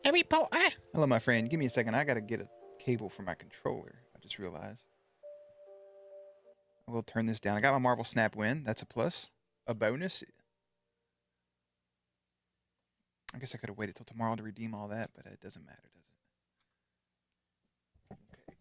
Every po Hello, my friend. Give me a second. I gotta get a cable for my controller. I just realized. I will turn this down. I got my Marvel Snap win. That's a plus. A bonus. I guess I could have waited till tomorrow to redeem all that, but it doesn't matter, does it? Okay.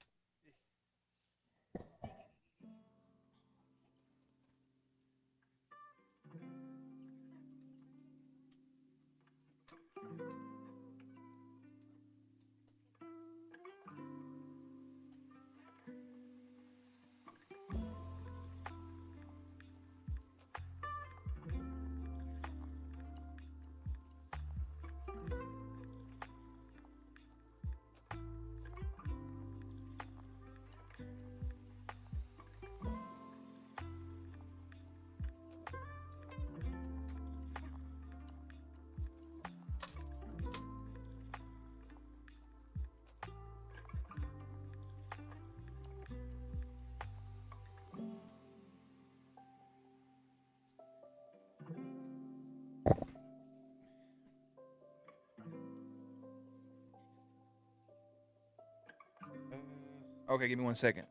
Okay, give me 1 second.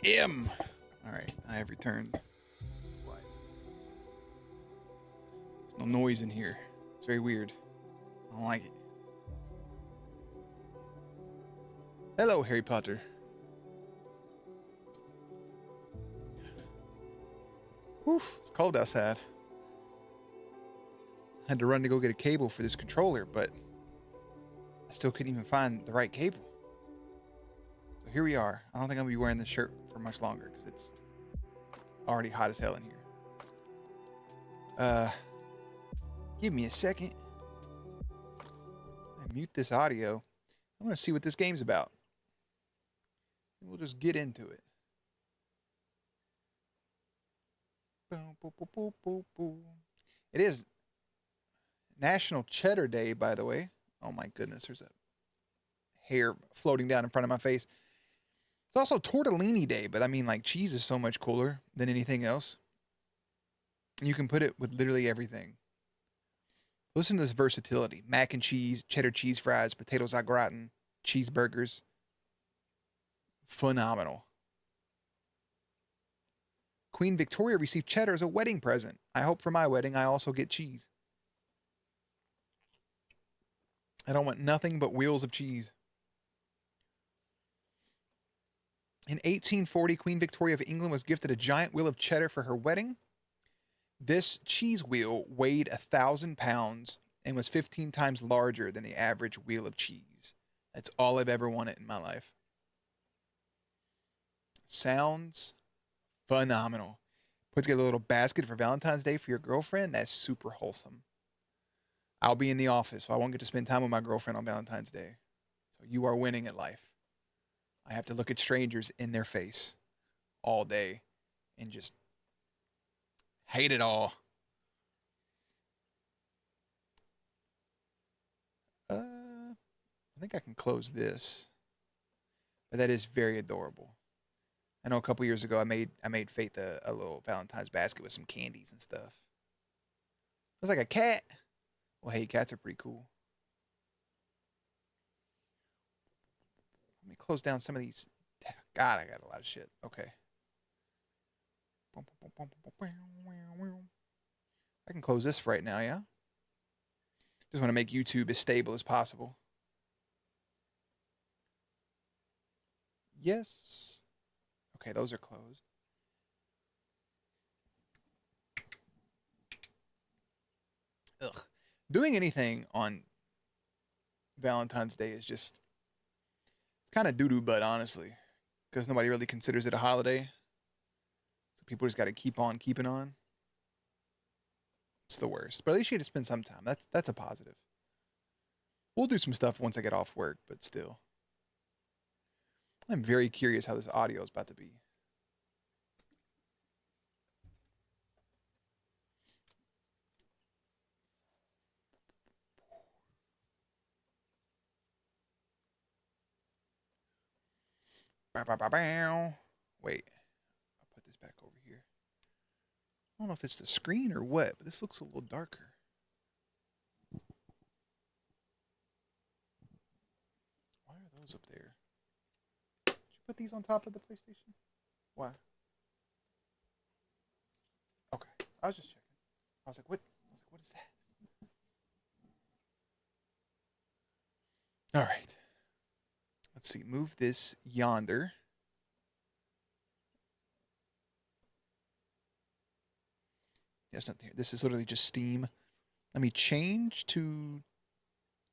M. All right, I have returned. There's no noise in here. It's very weird. I don't like it. Hello, Harry Potter. Whew, it's cold outside. Had to run to go get a cable for this controller, but I still couldn't even find the right cable. So here we are. I don't think I'm gonna be wearing this shirt for much longer because it's already hot as hell in here. Give me a second. I mute this audio. I'm gonna see what this game's about. We'll just get into it. Boom, boom, boom, boom, boom, boom. It is National Cheddar Day, by the way. Oh my goodness, there's a hair floating down in front of my face. It's also Tortellini Day, but I mean, like, cheese is so much cooler than anything else. You can put it with literally everything. Listen to this versatility. Mac and cheese, cheddar cheese fries, potatoes au gratin, cheeseburgers. Phenomenal. Queen Victoria received cheddar as a wedding present. I hope for my wedding I also get cheese. I don't want nothing but wheels of cheese. In 1840, Queen Victoria of England was gifted a giant wheel of cheddar for her wedding. This cheese wheel weighed 1,000 pounds and was 15 times larger than the average wheel of cheese. That's all I've ever wanted in my life. Sounds phenomenal. Put together a little basket for Valentine's Day for your girlfriend. That's super wholesome. I'll be in the office, so I won't get to spend time with my girlfriend on Valentine's Day. So you are winning at life. I have to look at strangers in their face all day and just hate it all. I think I can close this. But that is very adorable. I know a couple years ago I made Faith a little Valentine's basket with some candies and stuff. It was like a cat. Well, hey, cats are pretty cool. Let me close down some of these. God, I got a lot of shit. Okay. I can close this for right now, yeah? Just want to make YouTube as stable as possible. Yes. Okay, those are closed. Ugh. Doing anything on Valentine's Day is just, it's kind of doo-doo butt, honestly, because nobody really considers it a holiday. So people just got to keep on keeping on. It's the worst. But at least you get to spend some time. That's a positive. We'll do some stuff once I get off work, but still. I'm very curious how this audio is about to be. Wait, I'll put this back over here. I don't know if it's the screen or what, but this looks a little darker. Why are those up there? Did you put these on top of the PlayStation? Why? Okay, I was just checking. I was like, what? I was like, what is that? All right. Let's see. Move this yonder. There's nothing here. This is literally just Steam. Let me change to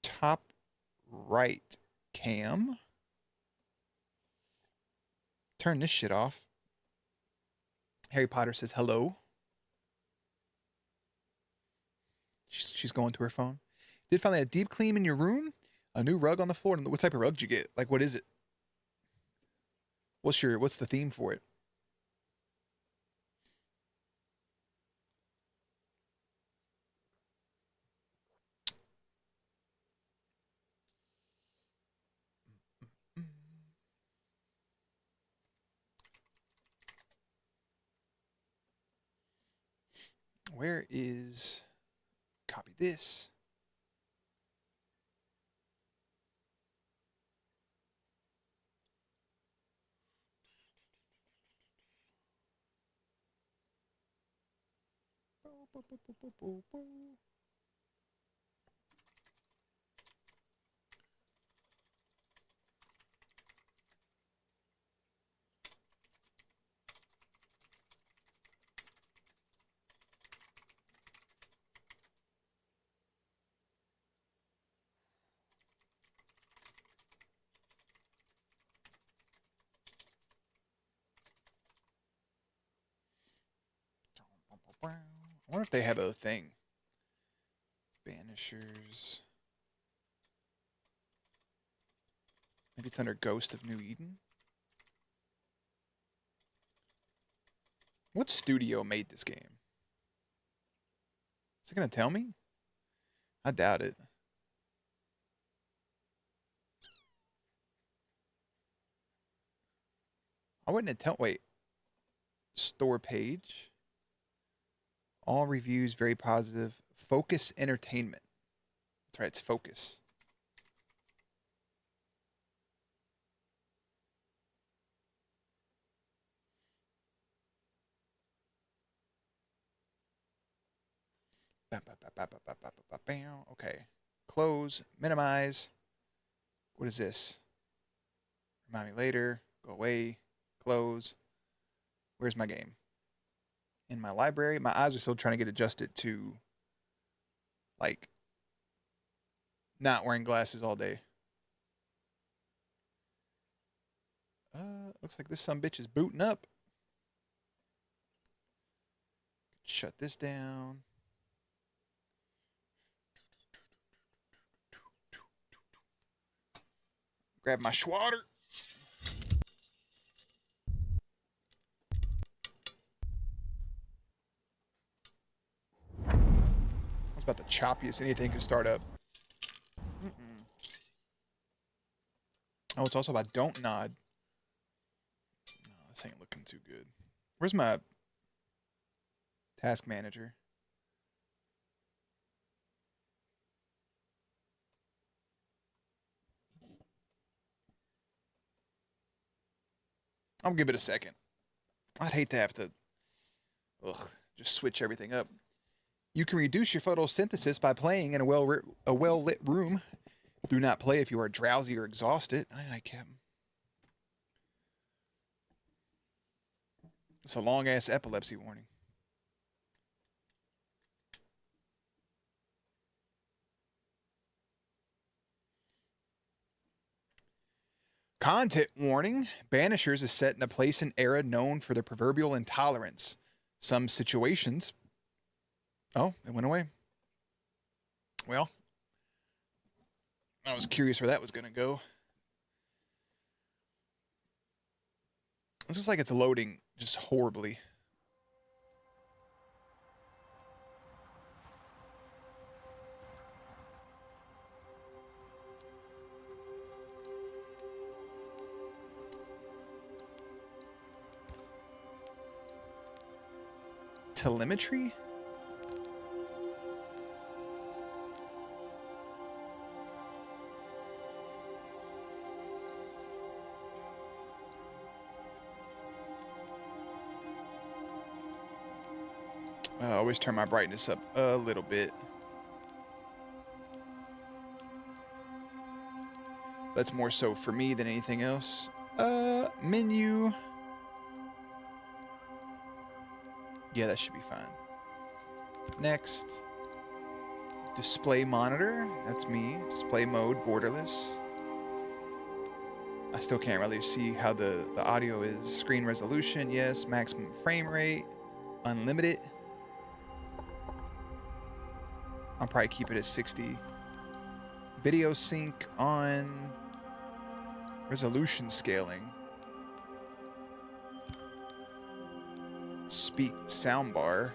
top right cam. Turn this shit off. Harry Potter says hello. She's going to her phone. Did finally a deep clean in your room? A new rug on the floor. What type of rug did you get? Like, what is it? What's the theme for it? Where is, copy this. I wonder if they have a thing. Banishers. Maybe it's under Ghost of New Eden. What studio made this game? Is it going to tell me? I doubt it. I wouldn't have tell. Wait. Store page. All reviews very positive. Focus Entertainment. That's right, it's Focus. Okay. Close. Minimize. What is this? Remind me later. Go away. Close. Where's my game? In my library. My eyes are still trying to get adjusted to, like, not wearing glasses all day. Looks like this sumbitch is booting up. Shut this down. Grab my schwatter. That's about the choppiest anything could start up. Oh, it's also about don't nod. No, this ain't looking too good. Where's my task manager? I'll give it a second. I'd hate to have to just switch everything up. You can reduce your photosynthesis by playing in a well-lit room. Do not play if you are drowsy or exhausted. Aye, Captain. It's a long-ass epilepsy warning. Content warning. Banishers is set in a place and era known for the proverbial intolerance. Some situations... Oh, it went away. Well, I was curious where that was going to go. This looks like it's loading just horribly. Telemetry? I always turn my brightness up a little bit. That's more so for me than anything else. Menu. Yeah, that should be fine. Next. Display monitor. That's me. Display mode, borderless. I still can't really see how the audio is. Screen resolution, yes. Maximum frame rate. Unlimited. I'll probably keep it at 60. Video sync on. Resolution scaling. Speak soundbar.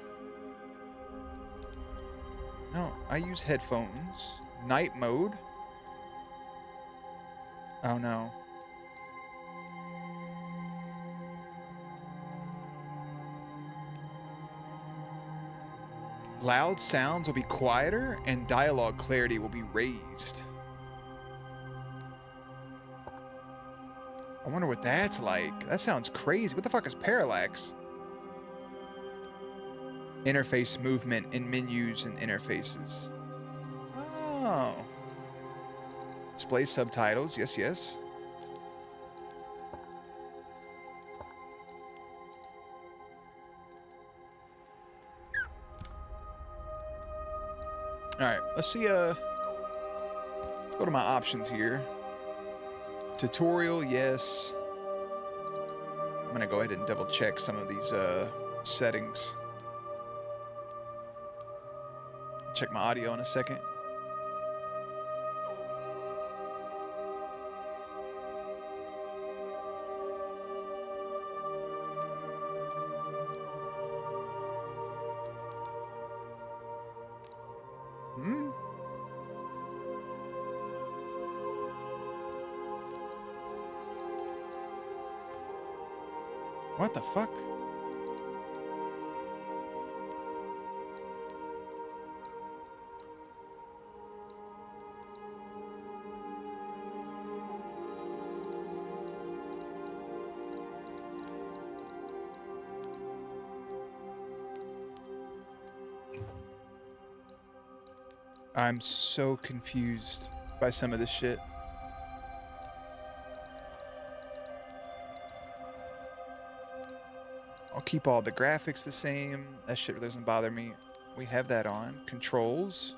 No, I use headphones. Night mode. Oh no. Loud sounds will be quieter and dialogue clarity will be raised. I wonder what that's like. That sounds crazy. What the fuck is parallax? interface movement in menus and interfaces. Oh. Display subtitles. Yes, yes. All right, let's see. Let's go to my options here. Tutorial, yes. I'm gonna go ahead and double check some of these settings. Check my audio in a second. What the fuck? I'm so confused by some of this shit. I'll keep all the graphics the same. That shit doesn't bother me. We have that on. Controls.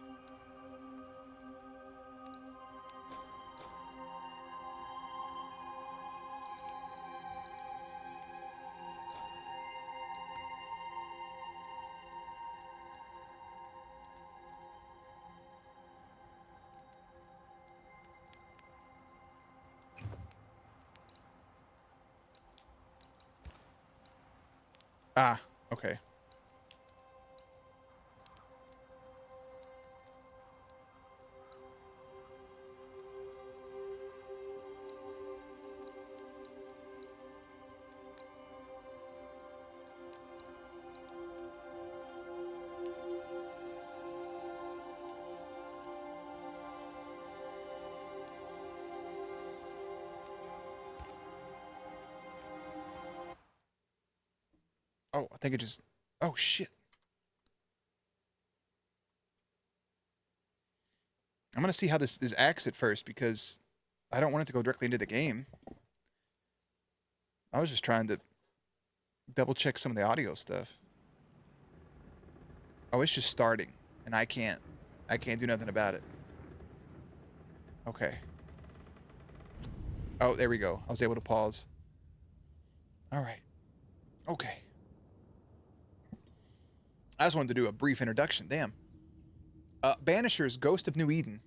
Ah, okay. Oh, I think it just... Oh, shit. I'm going to see how this acts at first, because I don't want it to go directly into the game. I was just trying to double check some of the audio stuff. Oh, it's just starting, and I can't do nothing about it. Okay. Oh, there we go. I was able to pause. All right. Okay. I just wanted to do a brief introduction. Damn. Banishers, Ghost of New Eden.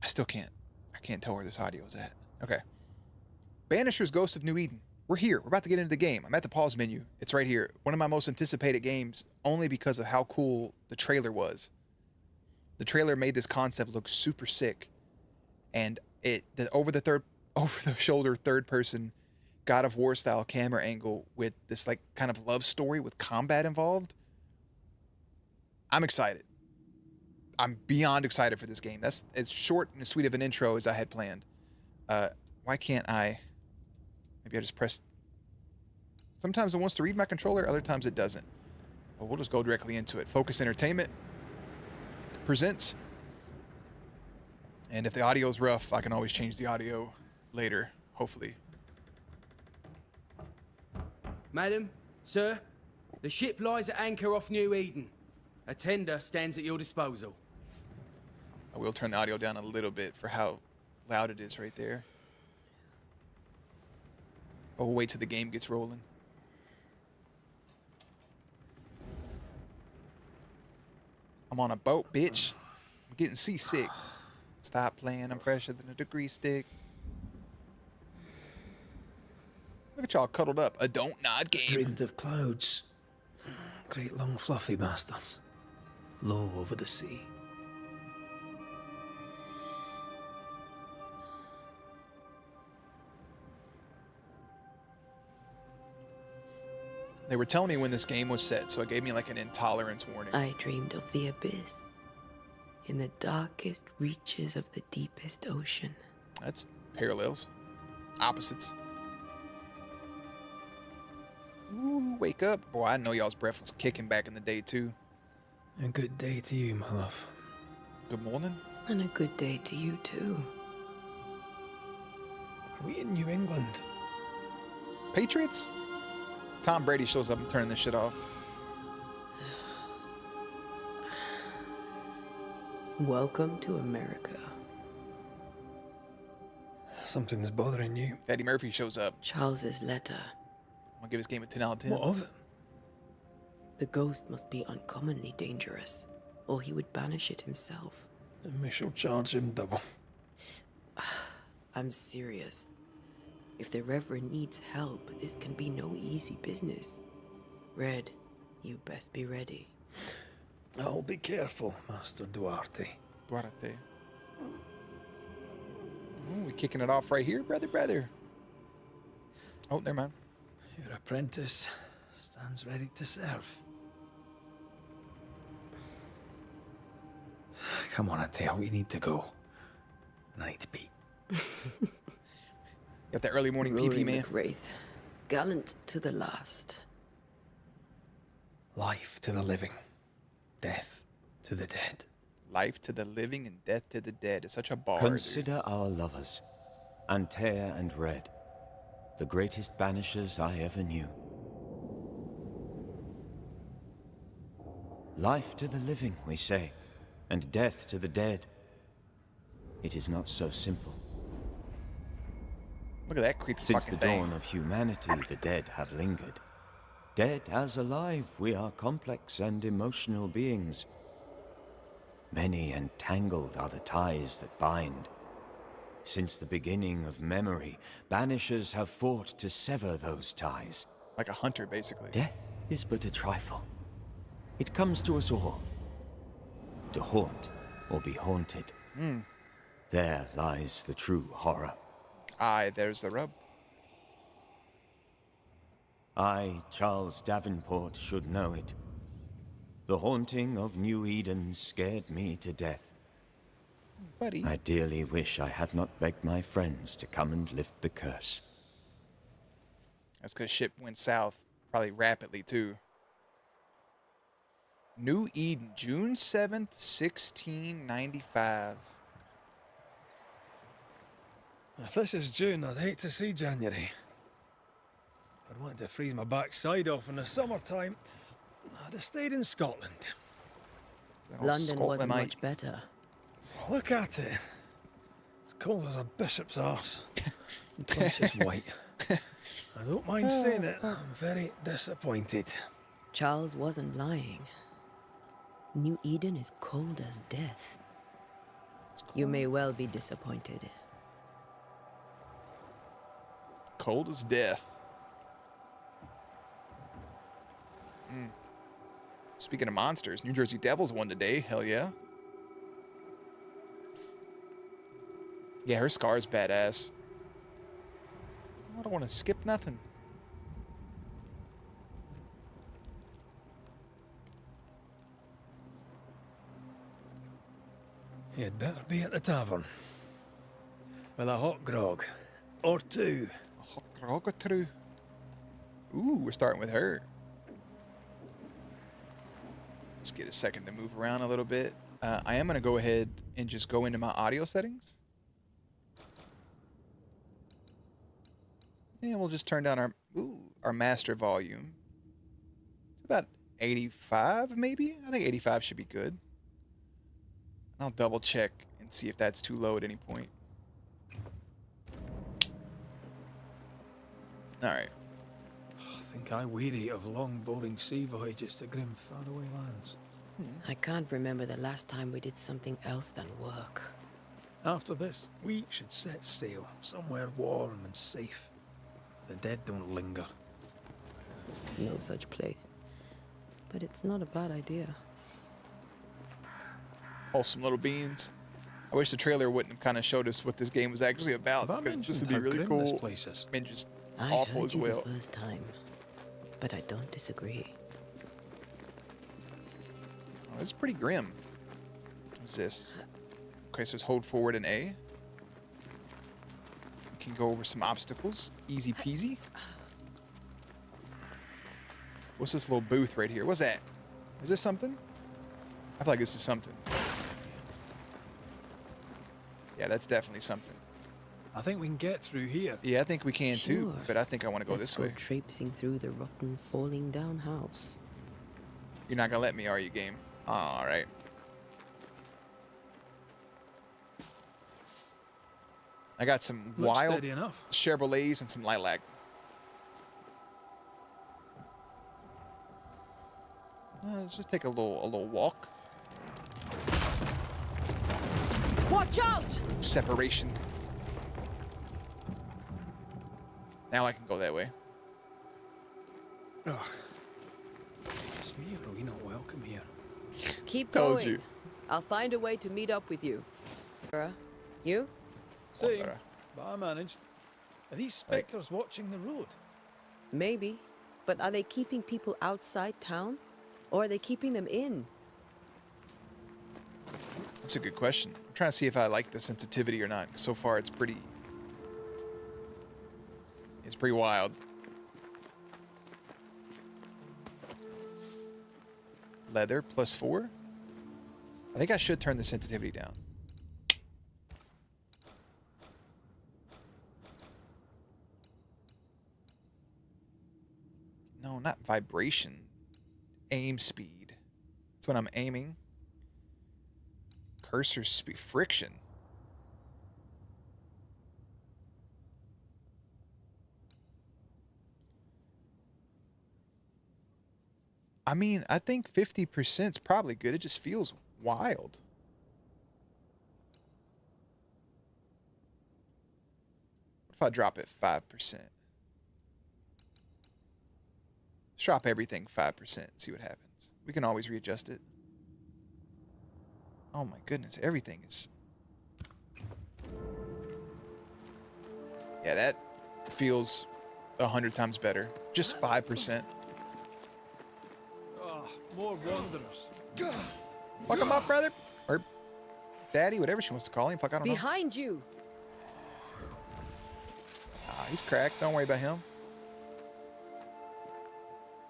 I still can't. I can't tell where this audio is at. Okay. Banishers, Ghost of New Eden. We're here. We're about to get into the game. I'm at the pause menu. It's right here. One of my most anticipated games, only because of how cool the trailer was. The trailer made this concept look super sick, and the over-the-shoulder third-person God of War style camera angle with this like kind of love story with combat involved. I'm excited. I'm beyond excited for this game. That's as short and as sweet of an intro as I had planned. Why can't I? Maybe I just press. Sometimes it wants to read my controller, other times it doesn't. But we'll just go directly into it. Focus Entertainment presents. And if the audio is rough, I can always change the audio later, hopefully. Madam, sir, the ship lies at anchor off New Eden. A tender stands at your disposal. I will turn the audio down a little bit for how loud it is right there. But we'll wait till the game gets rolling. I'm on a boat, bitch. I'm getting seasick. Stop playing. I'm fresher than a degree stick. Look at y'all cuddled up. A don't nod game. Dreamed of clouds. Great long fluffy bastards. Low over the sea. They were telling me when this game was set, so it gave me like an intolerance warning. I dreamed of the abyss, in the darkest reaches of the deepest ocean. That's parallels. Opposites. Ooh, wake up. Boy, I know y'all's breath was kicking back in the day, too. A good day to you, my love. Good morning. And a good day to you, too. Are we in New England? Patriots? Tom Brady shows up and turning this shit off. Welcome to America. Something's bothering you. Eddie Murphy shows up. Charles's letter. I'm gonna give this game a 10 out of 10. What of it? The ghost must be uncommonly dangerous, or he would banish it himself. And we shall charge him double. I'm serious. If the Reverend needs help, this can be no easy business. Red, you best be ready. I'll be careful, Master Duarte. Duarte. Ooh, we kicking it off right here, brother. Oh, never mind. Your apprentice stands ready to serve. Come on, Atea, we need to go. And I need to pee. Got that early morning Rory pee-pee, man. McWraith, gallant to the last. Life to the living, death to the dead. Life to the living and death to the dead. It's such a bar. Consider our lovers, Antea and Red, the greatest banishers I ever knew. Life to the living, we say, and death to the dead. It is not so simple. Look at that creepy Since fucking the thing. dawn of humanity, the dead have lingered. Dead as alive, we are complex and emotional beings. Many and tangled are the ties that bind. Since the beginning of memory, banishers have fought to sever those ties. Like a hunter, basically. Death is but a trifle. It comes to us all. To haunt or be haunted. There lies the true horror. Aye, there's the rub. I, Charles Davenport, should know it. The haunting of New Eden scared me to death. Buddy. I dearly wish I had not begged my friends to come and lift the curse. That's because ship went south, probably rapidly, too. New Eden, June 7th, 1695. If this is June, I'd hate to see January. I'd want to freeze my backside off in the summertime. I'd have stayed in Scotland. London wasn't Scotlandite. much better. Look at it. It's cold as a bishop's arse. And twice as white. I don't mind saying it, I'm very disappointed. Charles wasn't lying. New Eden is cold as death. You may well be disappointed. Cold as death. Speaking of monsters, New Jersey Devils won today. Hell yeah. Yeah, her scar's badass. I don't want to skip nothing. You'd better be at the tavern. With a hot grog. Or two. Hot grog or two. Ooh, we're starting with her. Let's get a second to move around a little bit. I am going to go ahead and just go into my audio settings. And we'll just turn down our master volume. It's about 85, maybe? I think 85 should be good. I'll double check and see if that's too low at any point. Alright. I think I weary of long, boring sea voyages to grim, faraway lands. I can't remember the last time we did something else than work. After this, we should set sail somewhere warm and safe. The dead don't linger. No such place. But it's not a bad idea. Wholesome little beans. I wish the trailer wouldn't have kind of showed us what this game was actually about. Have I Because this mentioned would be how really grim this cool. place is? And just I awful heard as you well. the first time, but I don't disagree. Oh, it's pretty grim. What's this? Okay, so just hold forward and A. We can go over some obstacles. Easy peasy. What's this little booth right here? What's that? Is this something? I feel like this is something. Yeah, that's definitely something. I think we can get through here. Yeah, I think we can too, Sure. but I think I want to go Let's this go way. traipsing through the rotten, falling down house. You're not gonna let me, are you, game? All right. I got some Looks wild steady enough. Chevrolets and some lilac. Let's just take a little walk. Watch out! Separation. Now I can go that way. Oh. It's me, or are we not welcome here? Keep Told going. you. I'll find a way to meet up with you. Sarah, you? Same, Wonder. but I managed. Are these spectres watching the road? Maybe. But are they keeping people outside town? Or are they keeping them in? That's a good question. I'm trying to see if I like the sensitivity or not. So far, it's pretty wild. Leather +4. I think I should turn the sensitivity down. No, not vibration. Aim speed. That's when I'm aiming. Cursor speed. Friction. I mean, I think 50% is probably good. It just feels wild. What if I drop it 5%? Let's drop everything 5% and see what happens. We can always readjust it. Oh my goodness, everything is... Yeah, that feels 100 times better. Just 5%. Ah, more wanderers. Fuck him up, brother. Or daddy, whatever she wants to call him. Fuck, I don't know. Behind you! Ah, he's cracked. Don't worry about him.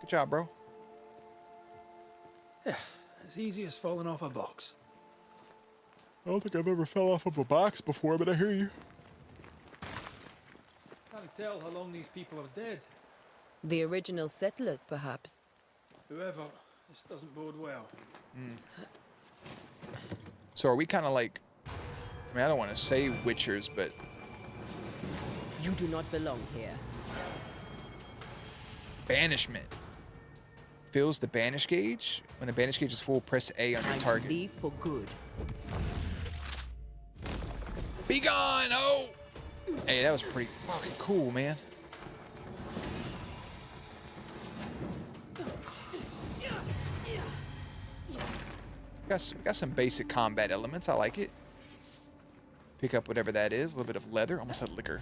Good job, bro. Yeah, as easy as falling off a box. I don't think I've ever fell off of a box before, but I hear you. Can't tell how long these people are dead. The original settlers, perhaps. Whoever, this doesn't bode well. So are we kind of like... I mean, I don't want to say witchers, but... You do not belong here. Banishment. Fills the banish gauge. When the banish gauge is full, press A on your Time to target. leave for good. Be gone! Oh! Hey, that was pretty fucking cool, man. Got some basic combat elements. I like it. Pick up whatever that is. A little bit of leather. Almost had liquor.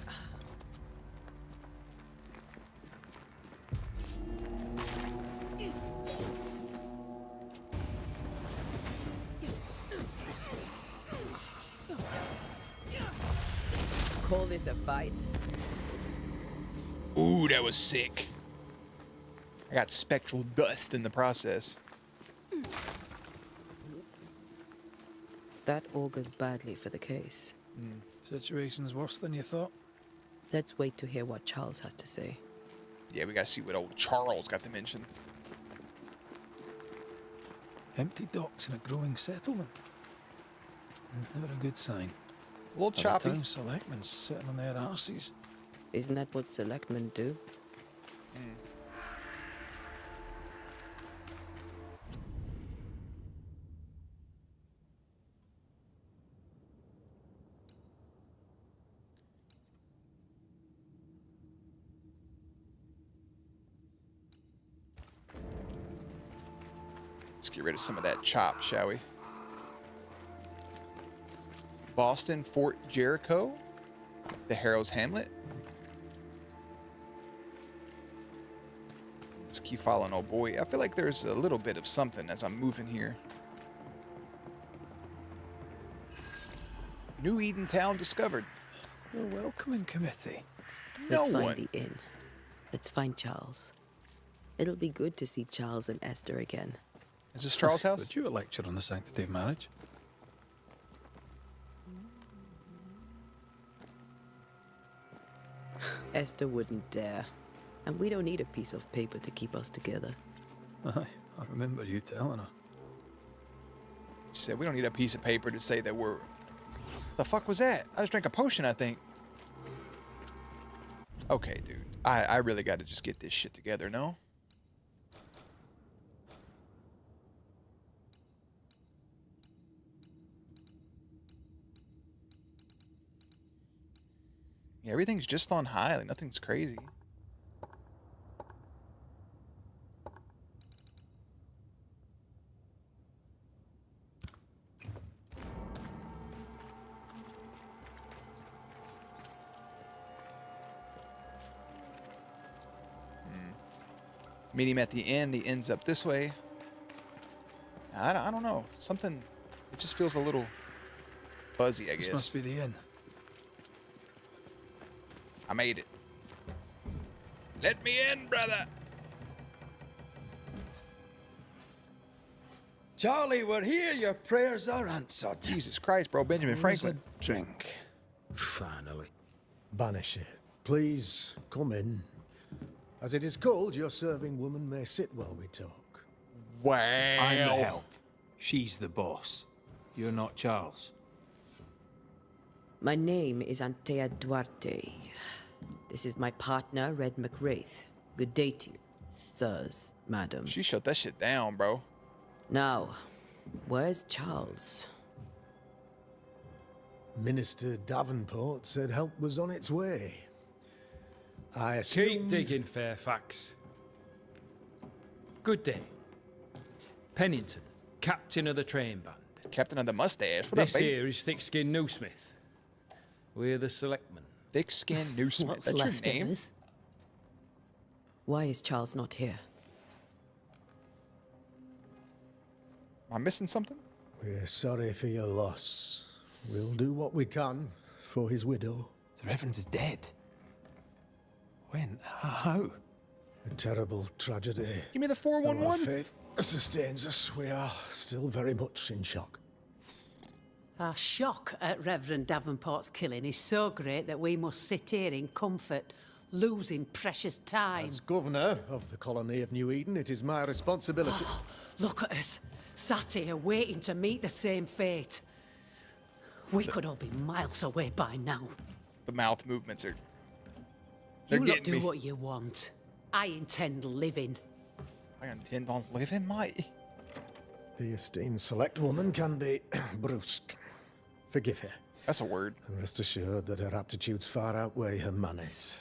Call this a fight? Ooh, that was sick. I got spectral dust in the process. That augurs badly for the case. Situation's worse than you thought. Let's wait to hear what Charles has to say. Yeah, we gotta see what old Charles got to mention. Empty docks in a growing settlement. Never a good sign. A little Are the choppy. town selectmen sitting on their arses. Isn't that what selectmen do? Let's get rid of some of that chop, shall we? Boston, Fort Jericho, the Harrow's Hamlet. Let's keep following old boy. I feel like there's a little bit of something as I'm moving here. New Eden Town discovered. No welcoming committee. No Let's find one. the inn. Let's find Charles. It'll be good to see Charles and Esther again. Is this Charles' house? Did you a lecture on the sanctity of marriage? Esther wouldn't dare. And we don't need a piece of paper to keep us together. Aye, I remember you telling her. She said, we don't need a piece of paper to say that we're... The fuck was that? I just drank a potion, I think. Okay, dude. I really got to just get this shit together, no? Yeah, everything's just on high. Like, nothing's crazy. Meet him at the end. The end's up this way. I don't know. Something... It just feels a little fuzzy, I guess. This must be the inn. I made it. Let me in, brother. Charlie, we're here. Your prayers are answered. Jesus Christ, bro. Benjamin Here's Franklin. a drink. Finally. Banisher, please come in. As it is cold, your serving woman may sit while we talk. Wow. I'm the help. She's the boss. You're not Charles. My name is Antea Duarte. This is my partner, Red McWraith. Good day to you, sirs, madam. She shut that shit down, bro. Now, where's Charles? Minister Davenport said help was on its way. I assumed... Keep digging, Fairfax. Good day. Pennington, captain of the train band. Captain of the mustache. What This up, baby? here is Thick-Skinned Newsmith. We're the selectmen. Thick-skinned Newsmith. What's That's your left name? of us? Why is Charles not here? Am I missing something? We're sorry for your loss. We'll do what we can for his widow. The Reverend is dead. When? How? A terrible tragedy. Give me the Though our 411. faith sustains us, we are still very much in shock. Our shock at Reverend Davenport's killing is so great that we must sit here in comfort, losing precious time. As governor of the colony of New Eden, it is my responsibility... Look at us, sat here waiting to meet the same fate. We could all be miles away by now. The mouth movements are... They're You lot getting do me. what you want. I intend living. I intend on living, mate. The esteemed select woman can be brusque. Forgive her, That's a word. and rest assured that her aptitudes far outweigh her manners.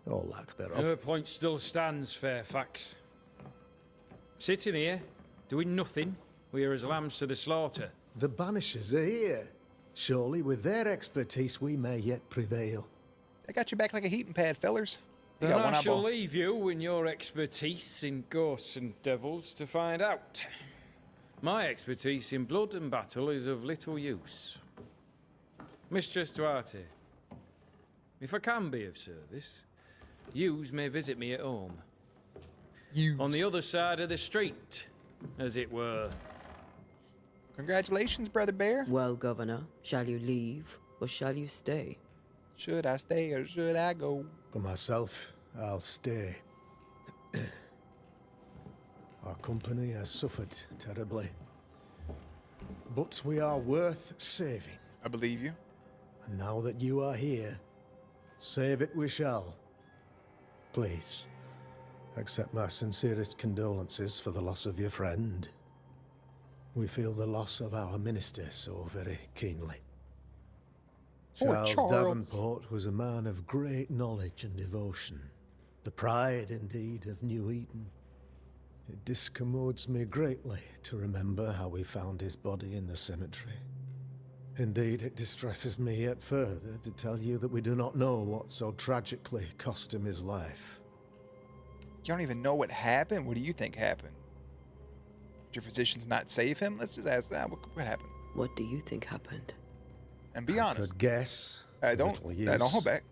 Or lack thereof. Her point still stands, Fairfax. Sitting here, doing nothing, we're as lambs to the slaughter. The Banishers are here. Surely with their expertise we may yet prevail. I got you back like a heating pad, fellers. You Then got one I shall eyeball. leave you and your expertise in ghosts and devils to find out. My expertise in blood and battle is of little use. Mistress Duarte, if I can be of service, yous may visit me at home. You. On the other side of the street, as it were. Congratulations, Brother Bear. Well, Governor, shall you leave or shall you stay? Should I stay or should I go? For myself, I'll stay. Our company has suffered terribly. But we are worth saving. I believe you. And now that you are here, save it we shall. Please, accept my sincerest condolences for the loss of your friend. We feel the loss of our minister so very keenly. Poor Charles Charles. Davenport was a man of great knowledge and devotion. The pride, indeed, of New Eden. It discommodes me greatly to remember how we found his body in the cemetery. Indeed, it distresses me yet further to tell you that we do not know what so tragically cost him his life. You don't even know what happened? What do you think happened? Did your physicians not save him? Let's just ask that. What happened? What do you think happened? And be honest. Could guess. I to don't little hold use. back.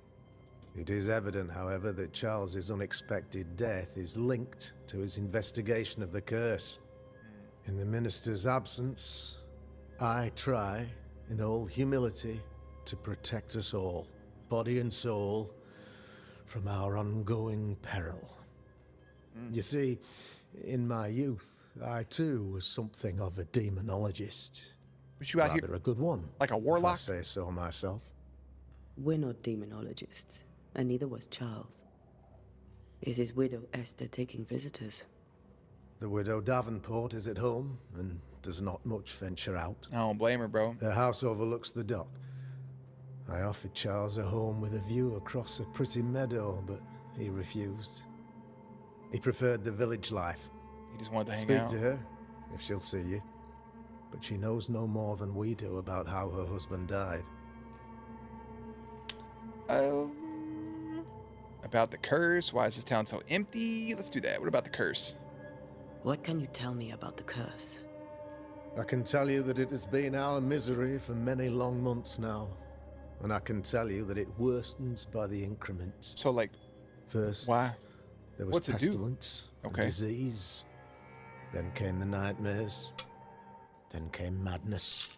It is evident, however, that Charles's unexpected death is linked to his investigation of the curse. In the minister's absence, I try, in all humility, to protect us all, body and soul, from our ongoing peril. You see, in my youth, I too was something of a demonologist. Was you out Rather here a good one, like a if I warlock? say so myself. We're not demonologists, and neither was Charles. Is his widow Esther taking visitors? The widow Davenport is at home and does not much venture out. I don't blame her, bro. Their house overlooks the dock. I offered Charles a home with a view across a pretty meadow, but he refused. He preferred the village life. He just wanted to hang Speak out. to her, if she'll see you. But she knows no more than we do about how her husband died. About the curse. Why is this town so empty? Let's do that. What about the curse? What can you tell me about the curse? I can tell you that it has been our misery for many long months now. And I can tell you that it worsens by the increment. So, like, First, why? there was What's it do? pestilence, and Okay. disease. Then came the nightmares. Then came madness.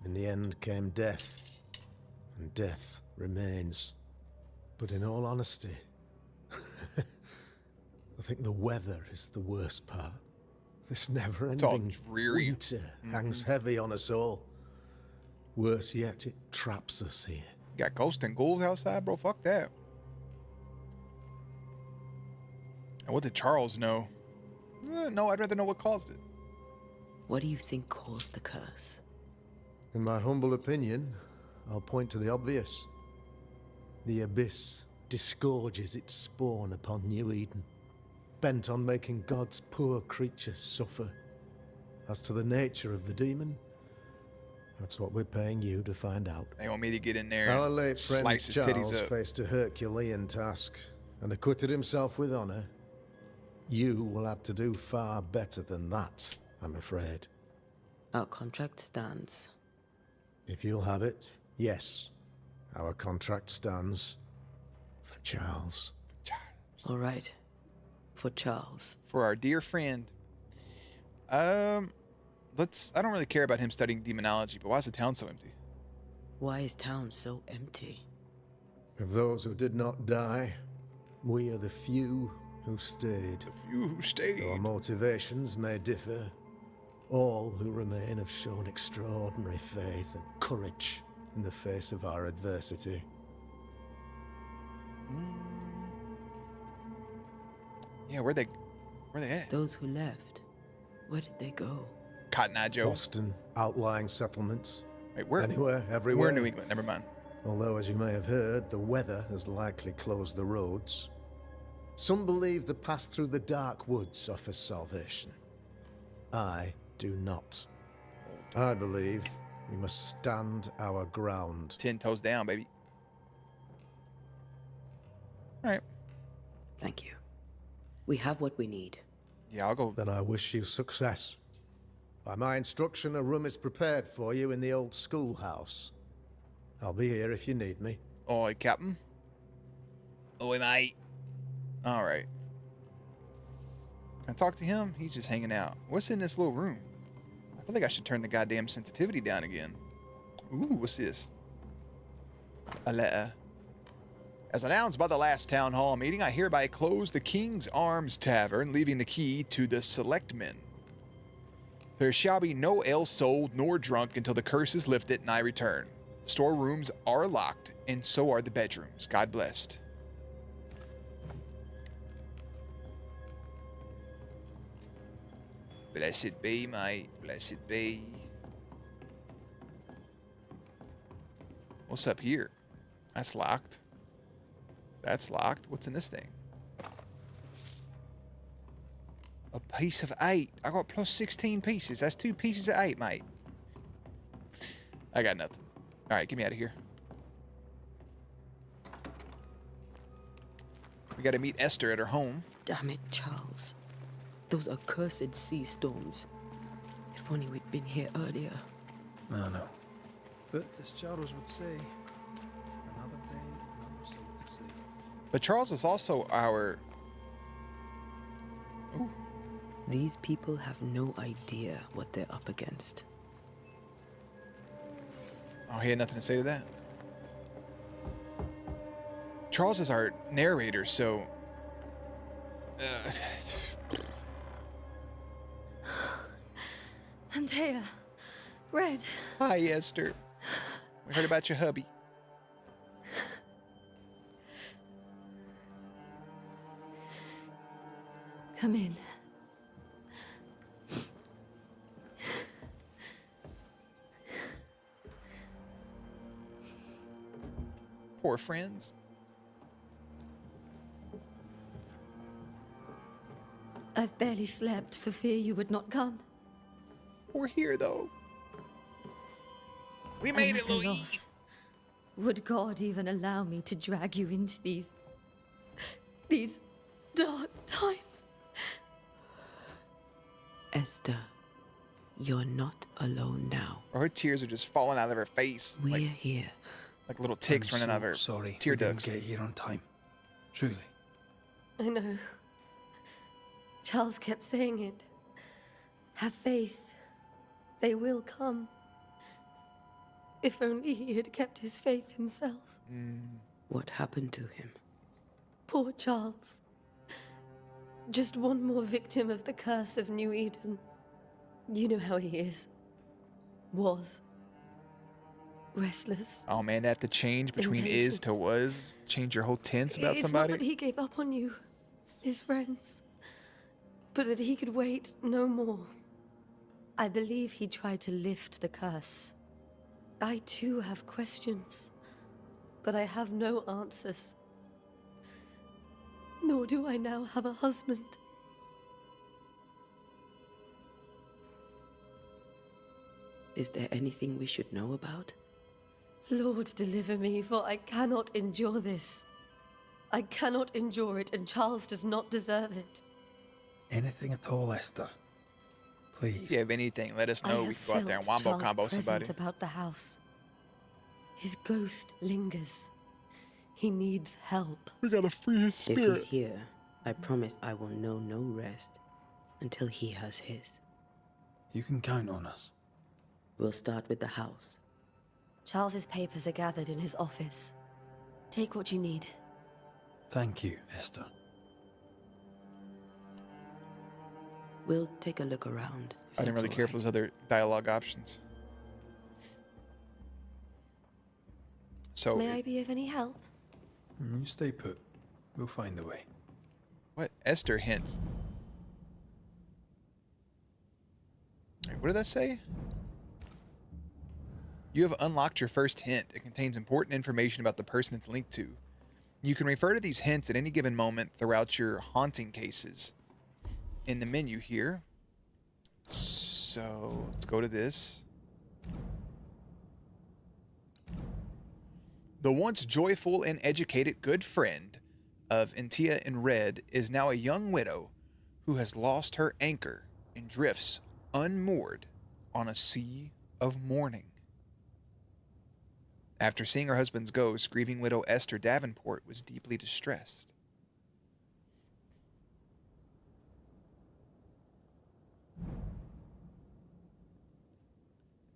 In the end came death. And death remains. But in all honesty, I think the weather is the worst part. This all never-ending dreary. winter hangs heavy on us all. Worse yet, it traps us here. Got ghosts and ghouls outside, bro. Fuck that. And what did Charles know? No, I'd rather know what caused it. What do you think caused the curse? In my humble opinion, I'll point to the obvious. The abyss disgorges its spawn upon New Eden, bent on making God's poor creatures suffer. As to the nature of the demon, that's what we're paying you to find out. They want me to get in there Our and late friend slice his Charles titties up. faced a Herculean task and acquitted himself with honor. You will have to do far better than that, I'm afraid. Our contract stands. If you'll have it, yes. Our contract stands for Charles. All right. For Charles. For our dear friend. I don't really care about him studying demonology, but why is the town so empty? Why is town so empty? Of those who did not die, we are the few who stayed. The few who stayed. Our motivations may differ. All who remain have shown extraordinary faith and courage in the face of our adversity. Yeah, where they at? Those who left, where did they go? Cotton Eye Joe. Boston, outlying settlements. Wait, where? Anywhere, everywhere. We're in New England. Never mind. Although, as you may have heard, the weather has likely closed the roads. Some believe the path through the dark woods offers salvation. I do not. I believe we must stand our ground. 10 toes down, baby. All right. Thank you. We have what we need. Yeah, I'll go. Then I wish you success. By my instruction, a room is prepared for you in the old schoolhouse. I'll be here if you need me. Oi, Captain. Oi, mate. All right. Can I talk to him? He's just hanging out. What's in this little room? I feel like I should turn the goddamn sensitivity down again. Ooh, what's this? A letter. As announced by the last town hall meeting, I hereby close the King's Arms Tavern, leaving the key to the selectmen. There shall be no ale sold nor drunk until the curse is lifted and I return. Storerooms are locked, and so are the bedrooms. God blessed. Blessed be, mate. Blessed be. What's up here? That's locked. That's locked. What's in this thing? A piece of 8. I got plus 16 pieces. That's 2 pieces of 8, mate. I got nothing. All right, get me out of here. We got to meet Esther at her home. Damn it, Charles. Those accursed sea storms. If only we'd been here earlier. No. But as Charles would say, another day, another soul to save. But Charles was also our... These people have no idea what they're up against. Oh, he had nothing to say to that. Charles is our narrator, so... Antea, Red. Hi, Esther. We heard about your hubby. Come in. Poor friends. I've barely slept for fear you would not come. We're here, though. We made it, I'm at a Louise. loss. Would God even allow me to drag you into these dark times? Esther, you're not alone now. Or her tears are just falling out of her face. We're Like, here. like little ticks I'm running so out of her sorry tear we didn't ducts. get here on time. Truly. I know. Charles kept saying it. Have faith. They will come. If only he had kept his faith himself. What happened to him? Poor Charles. Just one more victim of the curse of New Eden. You know how he is. Was. Restless. Oh man, that to change between is to was. Change your whole tense about It's somebody. not that he gave up on you, his friends, but that he could wait no more. I believe he tried to lift the curse. I too have questions, but I have no answers. Nor do I now have a husband. Is there anything we should know about? Lord, deliver me, for I cannot endure this. I cannot endure it, and Charles does not deserve it. Anything at all, Esther? Please. If you have anything, let us I know. We have can go out there and felt wombo Charles' combo presence somebody. about the house. His ghost lingers. He needs help. We gotta free his If he's here, I promise I will know no rest until he has his. You can count on us. We'll start with the house. Charles's papers are gathered in his office. Take what you need. Thank you, Esther. We'll take a look around. I didn't really care for those other dialogue options. So, May I be of any help? You stay put. We'll find the way. what? Esther hints. Wait, what did that say? You have unlocked your first hint. It contains important information about the person it's linked to. You can refer to these hints at any given moment throughout your haunting cases. In the menu here. So, let's go to this. The once joyful and educated good friend of Antea and Red is now a young widow who has lost her anchor and drifts unmoored on a sea of mourning. After seeing her husband's ghost, grieving widow Esther Davenport was deeply distressed.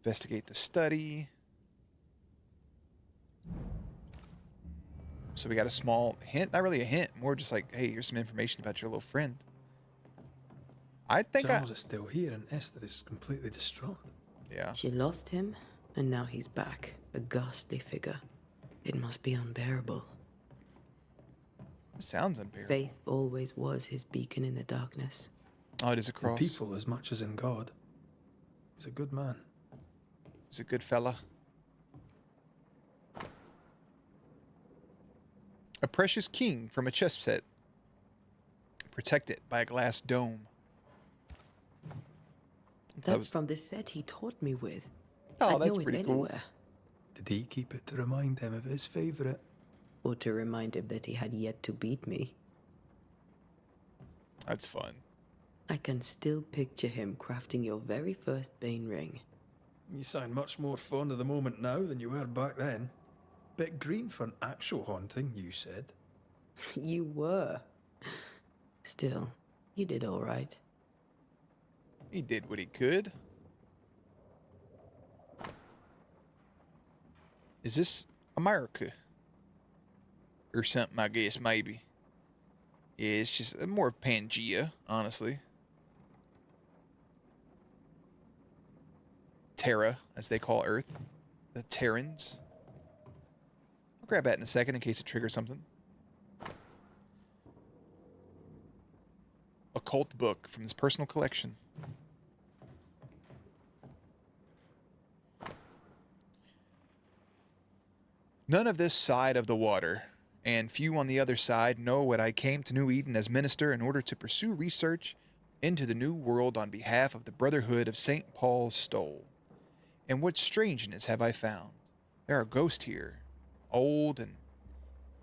Investigate the study. So we got a small hint, not really a hint, more just like, hey, here's some information about your little friend. I think Charles is still here and Esther is completely distraught. yeah. She lost him, and now he's back, a ghastly figure. It must be unbearable. It sounds unbearable. Faith always was his beacon in the darkness. Oh, it is a In cross. people as much as in God. He's a good man. He's a good fella. A precious king from a chess set, protected by a glass dome. That's from the set he taught me with. Oh, I'd that's know it pretty cool. anywhere. Did he keep it to remind him of his favourite? Or to remind him that he had yet to beat me. That's fun. I can still picture him crafting your very first Bane ring. You sound much more fond of the moment now than you were back then. Bit green for an actual haunting, you said. You were. Still, you did all right. He did what he could. Is this America? Or something, I guess, maybe. Yeah, it's just more of Pangea, honestly. Terra, as they call Earth. The Terrans. I'll grab that in a second in case it triggers something. Occult book from his personal collection. None of this side of the water, and few on the other side, know what I came to New Eden as minister in order to pursue research into the new world on behalf of the Brotherhood of St. Paul's Stole. And what strangeness have I found? There are ghosts here, old and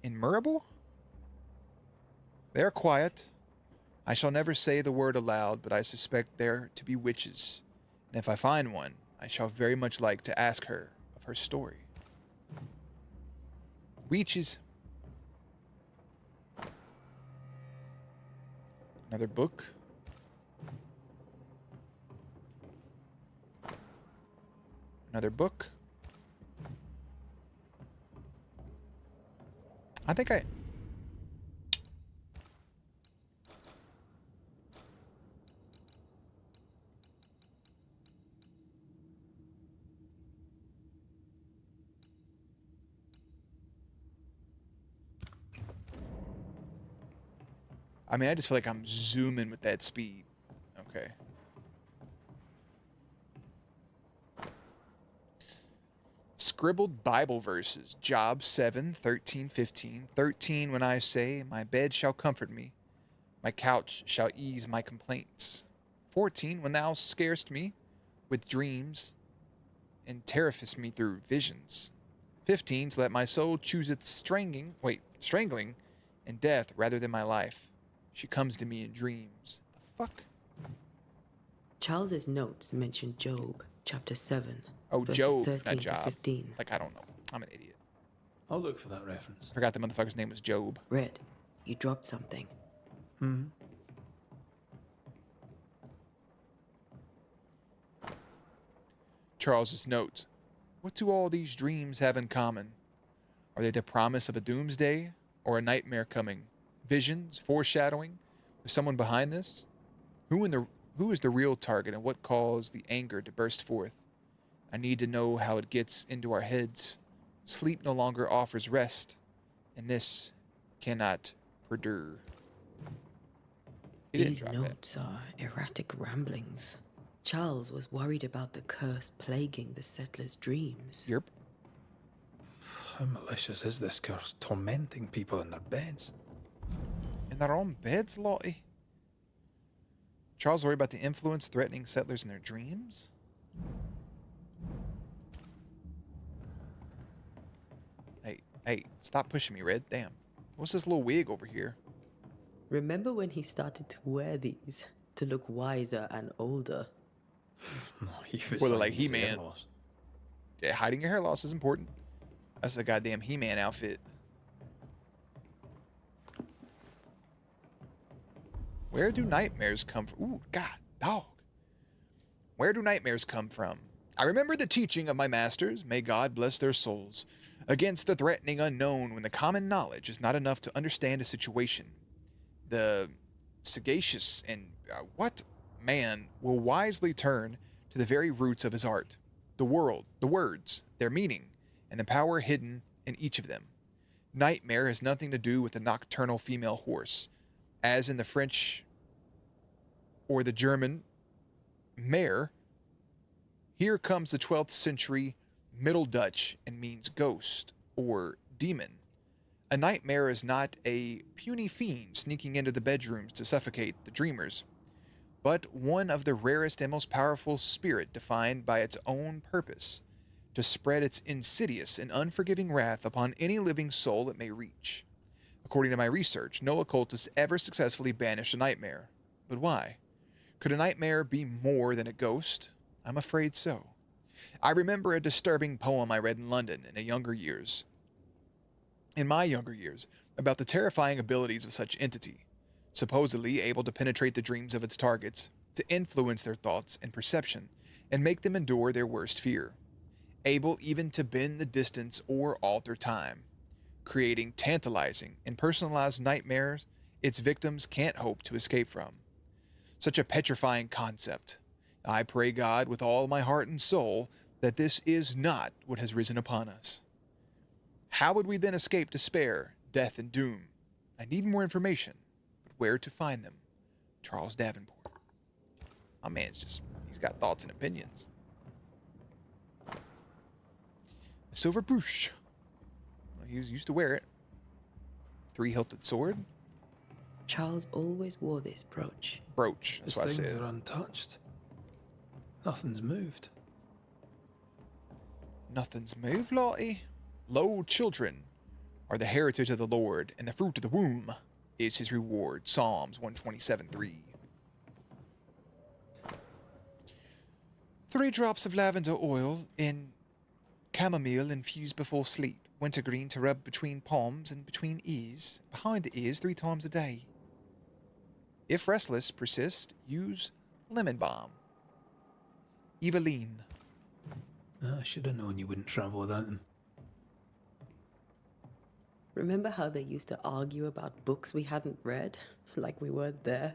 immemorable? They are quiet. I shall never say the word aloud, but I suspect there to be witches. And if I find one, I shall very much like to ask her of her story. Witches. Another book. Another book. I think I... I mean, I just feel like I'm zooming with that speed. Okay. Scribbled Bible verses. Job 7, 13, 15. 13, when I say, my bed shall comfort me. My couch shall ease my complaints. 14, when thou scarest me with dreams and terrifiest me through visions. 15, so that my soul chooseth strangling and death rather than my life. She comes to me in dreams. The fuck? Charles's notes mention Job, chapter 7. Oh, verses Job, 13 not to Job. 15. Like, I don't know. I'm an idiot. I'll look for that reference. Forgot the motherfucker's name was Job. Red, you dropped something. Charles's note. What do all these dreams have in common? Are they the promise of a doomsday or a nightmare coming? Visions, foreshadowing? Is someone behind this? Who is the real target and what caused the anger to burst forth? I need to know how it gets into our heads. Sleep no longer offers rest, and this cannot perdure. He didn't These drop that. notes are erratic ramblings. Charles was worried about the curse plaguing the settlers' dreams. Yep. How malicious is this curse, tormenting people in their beds? In their own beds, Lottie? Charles worried about the influence threatening settlers in their dreams? Hey, stop pushing me, Red. Damn. What's this little wig over here? Remember when he started to wear these to look wiser and older? He was Well, like his He-Man. in-laws. Yeah, hiding your hair loss is important. That's a goddamn He-Man outfit. Where do nightmares come from? Ooh, God, dog. Where do nightmares come from? I remember the teaching of my masters, may God bless their souls, against the threatening unknown when the common knowledge is not enough to understand a situation. The sagacious and what man will wisely turn to the very roots of his art, the world, the words, their meaning, and the power hidden in each of them. Nightmare has nothing to do with the nocturnal female horse, as in the French or the German mare. Here comes the 12th century Middle Dutch and means ghost or demon. A nightmare is not a puny fiend sneaking into the bedrooms to suffocate the dreamers, but one of the rarest and most powerful spirit defined by its own purpose, to spread its insidious and unforgiving wrath upon any living soul it may reach. According to my research, no occultist ever successfully banished a nightmare. But why? Could a nightmare be more than a ghost? I'm afraid so. I remember a disturbing poem I read in London in the younger years. in my younger years about the terrifying abilities of such entity, supposedly able to penetrate the dreams of its targets, to influence their thoughts and perception, and make them endure their worst fear, able even to bend the distance or alter time, creating tantalizing and personalized nightmares its victims can't hope to escape from. Such a petrifying concept. I pray God with all my heart and soul that this is not what has risen upon us. How would we then escape despair, death, and doom? I need more information, but where to find them? Charles Davenport. My man's he's got thoughts and opinions. A silver brooch. Well, he used to wear it. Three-hilted sword. Charles always wore this brooch. Brooch, that's what I His things said. are untouched. Nothing's moved. Nothing's moved, Lottie. Lo, children are the heritage of the Lord, and the fruit of the womb is his reward. Psalms 127:3. 3 drops of lavender oil in chamomile infused before sleep. Wintergreen to rub between palms and between ears, behind the ears 3 times a day. If restless persist, use lemon balm. Eveline. I should have known you wouldn't travel without them. Remember how they used to argue about books we hadn't read? Like we weren't there?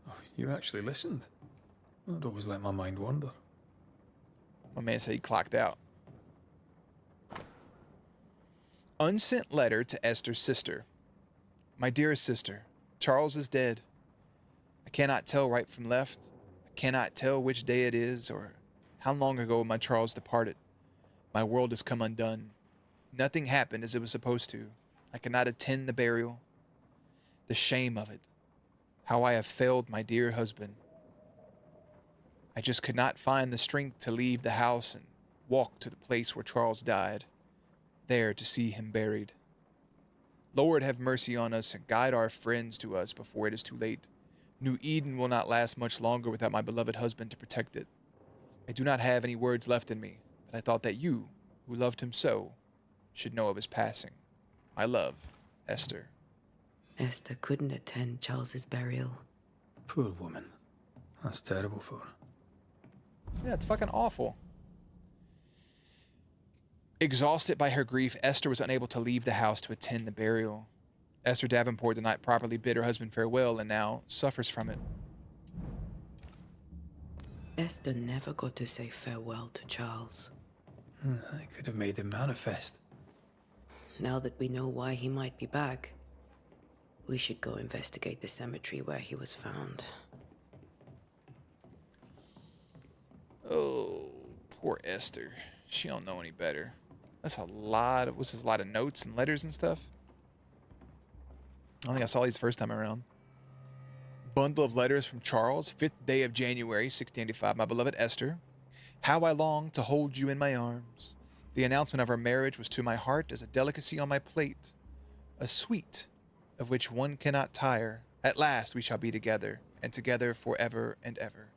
Oh, you actually listened. I'd always let my mind wander. My man said he clocked out. Unsent letter to Esther's sister. My dearest sister, Charles is dead. I cannot tell right from left. I cannot tell which day it is or how long ago my Charles departed. My world has come undone. Nothing happened as it was supposed to. I cannot attend the burial. The shame of it. How I have failed my dear husband. I just could not find the strength to leave the house and walk to the place where Charles died, there to see him buried. Lord, have mercy on us and guide our friends to us before it is too late. New Eden will not last much longer without my beloved husband to protect it. I do not have any words left in me, but I thought that you, who loved him so, should know of his passing. My love, Esther. Esther couldn't attend Charles's burial. Poor woman. That's terrible for her. Yeah, it's fucking awful. Exhausted by her grief, Esther was unable to leave the house to attend the burial. Esther Davenport did not properly bid her husband farewell and now suffers from it. Esther never got to say farewell to Charles. I could have made him manifest. Now that we know why he might be back, we should go investigate the cemetery where he was found. Oh, poor Esther. She don't know any better. That's a lot of, what's this, a lot of notes and letters and stuff? I don't think I saw these the first time around. Bundle of letters from Charles, 5th day of January, 1685. My beloved Esther, how I long to hold you in my arms. The announcement of our marriage was to my heart as a delicacy on my plate, a sweet of which one cannot tire. At last we shall be together, and together forever and ever,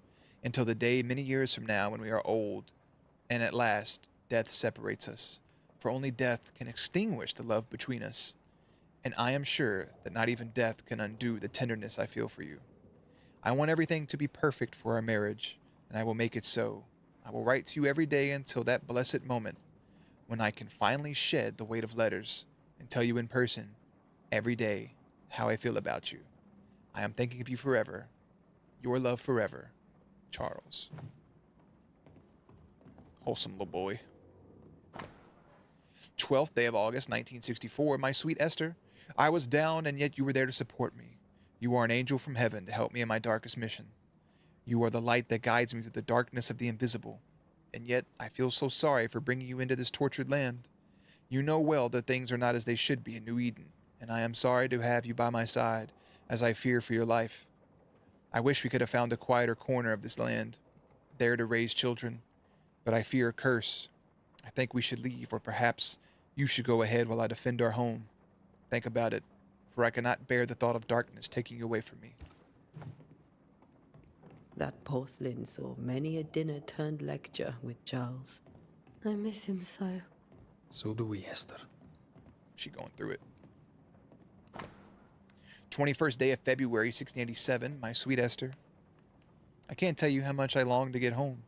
until the day many years from now when we are old, and at last death separates us. For only death can extinguish the love between us, and I am sure that not even death can undo the tenderness I feel for you. I want everything to be perfect for our marriage, and I will make it so. I will write to you every day until that blessed moment when I can finally shed the weight of letters and tell you in person every day how I feel about you. I am thinking of you forever. Your love forever, Charles. Wholesome little boy. 12th day of August, 1964. My sweet Esther, I was down and yet you were there to support me. You are an angel from heaven to help me in my darkest mission. You are the light that guides me through the darkness of the invisible. And yet I feel so sorry for bringing you into this tortured land. You know well that things are not as they should be in New Eden, and I am sorry to have you by my side, as I fear for your life. I wish we could have found a quieter corner of this land, there to raise children, but I fear a curse. I think we should leave, or perhaps you should go ahead while I defend our home. Think about it, for I cannot bear the thought of darkness taking you away from me. That porcelain saw many a dinner-turned-lecture with Charles. I miss him so. So do we, Esther. She going through it. 21st day of February, 1687. My sweet Esther. I can't tell you how much I long to get home.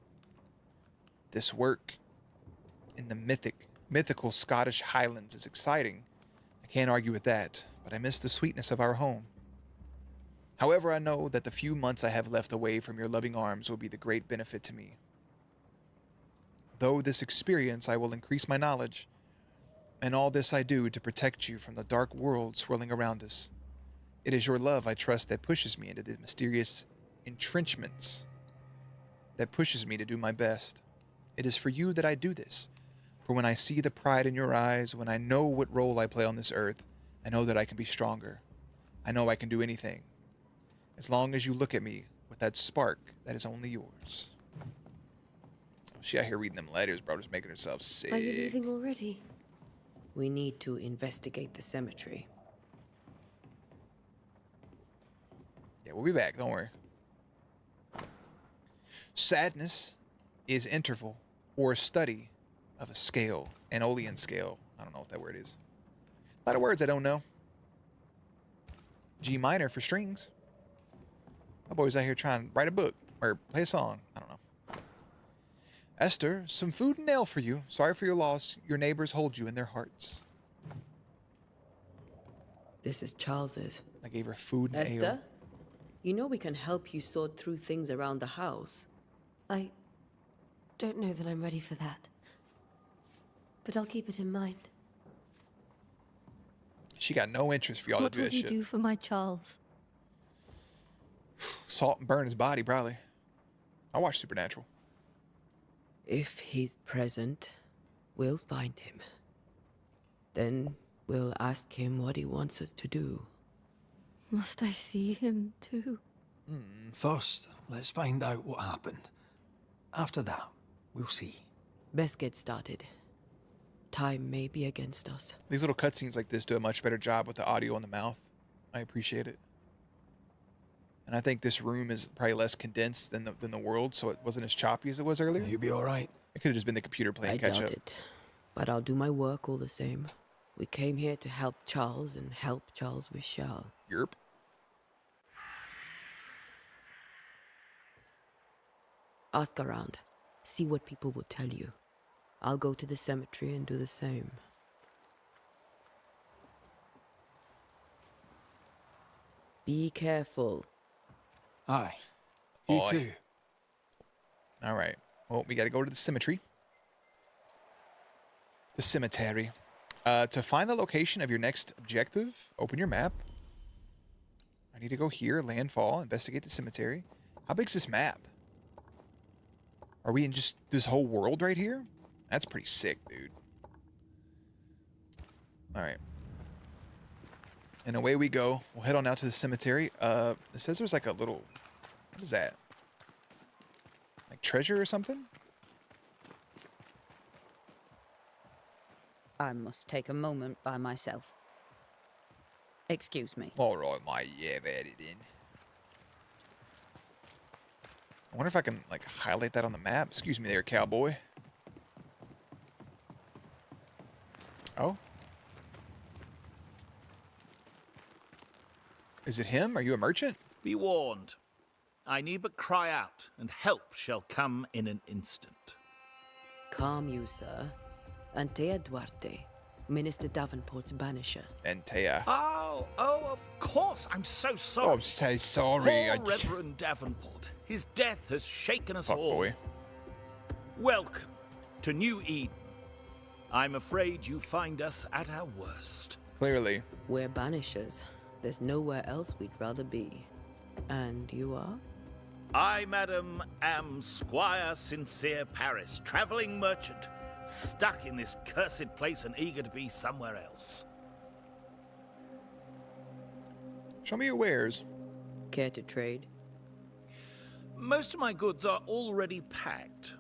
This work in the mythical Scottish Highlands is exciting. I can't argue with that, but I miss the sweetness of our home. However, I know that the few months I have left away from your loving arms will be the great benefit to me. Though this experience, I will increase my knowledge, and all this I do to protect you from the dark world swirling around us. It is your love, I trust, that pushes me into the mysterious entrenchments, that pushes me to do my best. It is for you that I do this. For when I see the pride in your eyes, when I know what role I play on this earth, I know that I can be stronger. I know I can do anything. As long as you look at me with that spark that is only yours. Oh, she out here reading them letters, bro, just making herself sick. Are you leaving already? We need to investigate the cemetery. Yeah, we'll be back, don't worry. Sadness is interval or study of a scale, an Olean scale. I don't know what that word is. A lot of words I don't know. G minor for strings. My boy's out here trying to write a book or play a song. I don't know. Esther, some food and ale for you. Sorry for your loss. Your neighbors hold you in their hearts. This is Charles's. I gave her food and Esther, ale. you know we can help you sort through things around the house. I don't know that I'm ready for that. But I'll keep it in mind. She got no interest for y'all to What do will that you shit. do for my Charles? Salt and burn his body, probably. I watch Supernatural. If he's present, we'll find him. Then we'll ask him what he wants us to do. Must I see him too? First, let's find out what happened. After that, we'll see. Best get started. Time may be against us. These little cutscenes like this do a much better job with the audio in the mouth. I appreciate it. And I think this room is probably less condensed than the world, so it wasn't as choppy as it was earlier. You'll be all right. It could have just been the computer playing I catch doubt up. it. But I'll do my work all the same. We came here to help Charles and help Charles with Charles. Yerp. Ask around. See what people will tell you. I'll go to the cemetery and do the same. Be careful. Aye. You Oi. too. All right. Well, we got to go to the cemetery. The cemetery. To find the location of your next objective, open your map. I need to go here, landfall, investigate the cemetery. How big's this map? Are we in just this whole world right here? That's pretty sick, dude. All right. And away we go. We'll head on out to the cemetery. It says there's like a little... What is that? Like treasure or something? I must take a moment by myself. Excuse me. All right, mate. Yeah, very then. I wonder if I can, like, highlight that on the map. Excuse me there, cowboy. Oh. Is it him? Are you a merchant? Be warned. I need but cry out, and help shall come in an instant. Calm you, sir. Antea Duarte, Minister Davenport's banisher. Antea. Oh, of course. I'm so sorry. Oh, I'm so sorry. Poor Reverend Davenport. His death has shaken us Fuck all. boy. Welcome to New Eden. I'm afraid you find us at our worst. Clearly. We're banishers. There's nowhere else we'd rather be. And you are? I, madam, am Squire Sincere Paris, travelling merchant, stuck in this cursed place and eager to be somewhere else. Show me your wares. Care to trade? Most of my goods are already packed,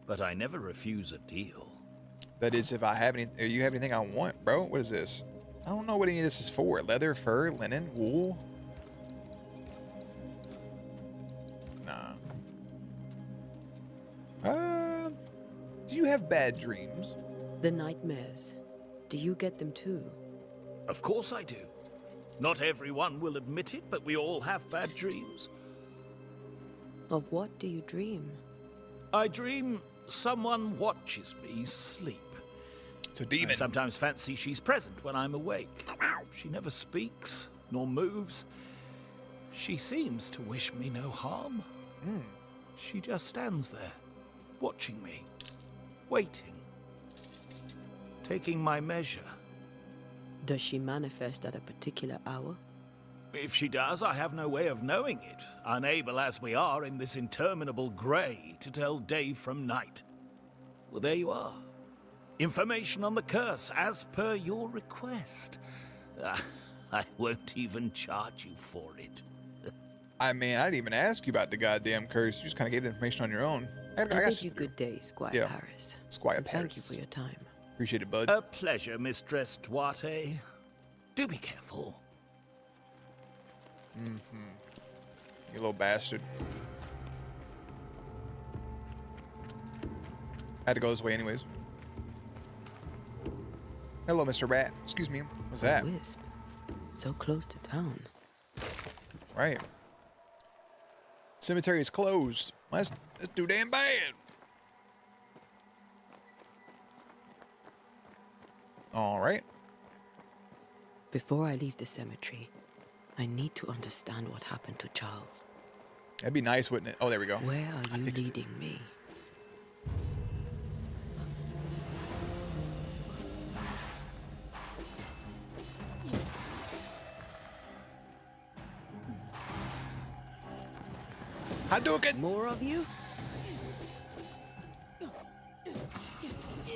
but I never refuse a deal. That is, if I have any... You have anything I want, bro? What is this? I don't know what any of this is for. Leather, fur, linen, wool? Nah. Do you have bad dreams? The nightmares. Do you get them too? Of course I do. Not everyone will admit it, but we all have bad dreams. Of what do you dream? I dream someone watches me sleep. It's a demon. I sometimes fancy she's present when I'm awake. She never speaks, nor moves. She seems to wish me no harm. She just stands there, watching me, waiting, taking my measure. Does she manifest at a particular hour? If she does, I have no way of knowing it, unable as we are in this interminable grey to tell day from night. Well, there you are. Information on the curse, as per your request. I won't even charge you for it. I mean, I didn't even ask you about the goddamn curse. You just kind of gave the information on your own. I bid you good day, Squire Paris. Squire And Paris. thank you for your time. Appreciate it, bud. A pleasure, Mistress Duarte. Do be careful. You little bastard. Had to go this way anyways. Hello, Mr. Rat. Excuse me. What's that? Wisp. So close to town. Right. Cemetery is closed. That's too damn bad. All right. Before I leave the cemetery, I need to understand what happened to Charles. That'd be nice, wouldn't it? Oh, there we go. Where are you leading me? Hadouken! More of you?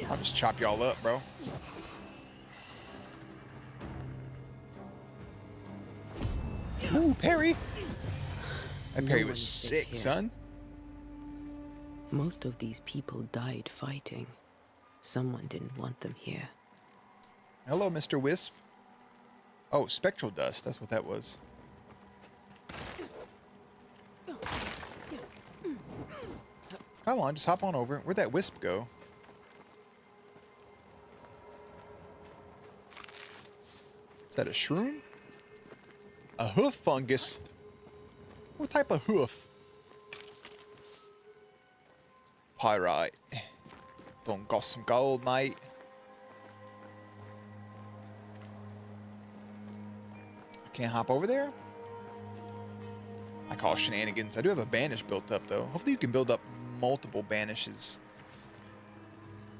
I'll just chop y'all up, bro. Ooh, parry. That parry was sick, son. Most of these people died fighting. Someone didn't want them here. Hello, Mr. Wisp. Oh, spectral dust. That's what that was. Come on, just hop on over. Where'd that wisp go? Is that a shroom? A hoof fungus? What type of hoof? Pyrite. Don't got some gold, mate. I can't hop over there? I call shenanigans. I do have a banish built up, though. Hopefully you can build up multiple banishes.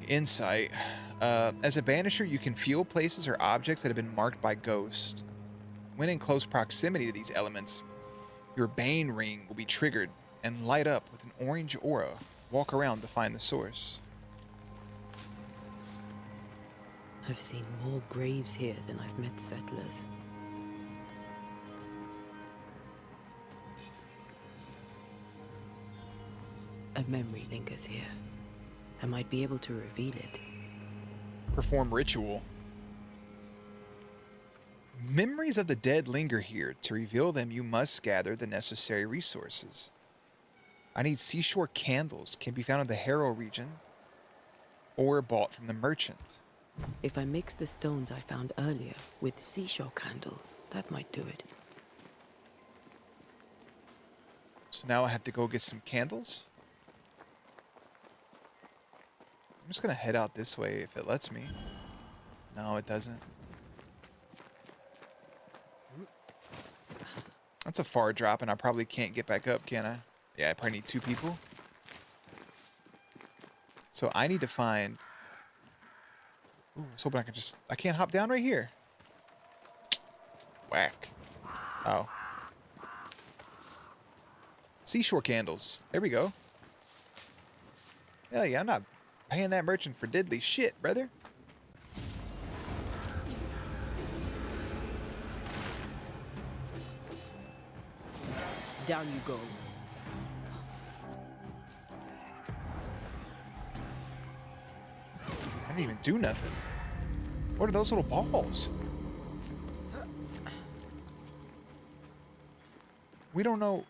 Insight. As a banisher, you can feel places or objects that have been marked by ghosts. When in close proximity to these elements, your Bane ring will be triggered and light up with an orange aura. Walk around to find the source. I've seen more graves here than I've met settlers. A memory lingers here. I might be able to reveal it. Perform ritual. Memories of the dead linger here. To reveal them, you must gather the necessary resources. I need seashore candles. Can be found in the Harrow region or bought from the merchant. If I mix the stones I found earlier with seashore candle, that might do it. So now I have to go get some candles. I'm just going to head out this way if it lets me. No, it doesn't. That's a far drop, and I probably can't get back up, can I? Yeah, I probably need 2 people. So I need to find... Ooh, I was hoping I could just... I can't hop down right here. Whack. Oh. Seashore candles. There we go. Hell yeah, I'm not paying that merchant for diddly shit, brother. Down you go. I didn't even do nothing. What are those little balls? We don't know.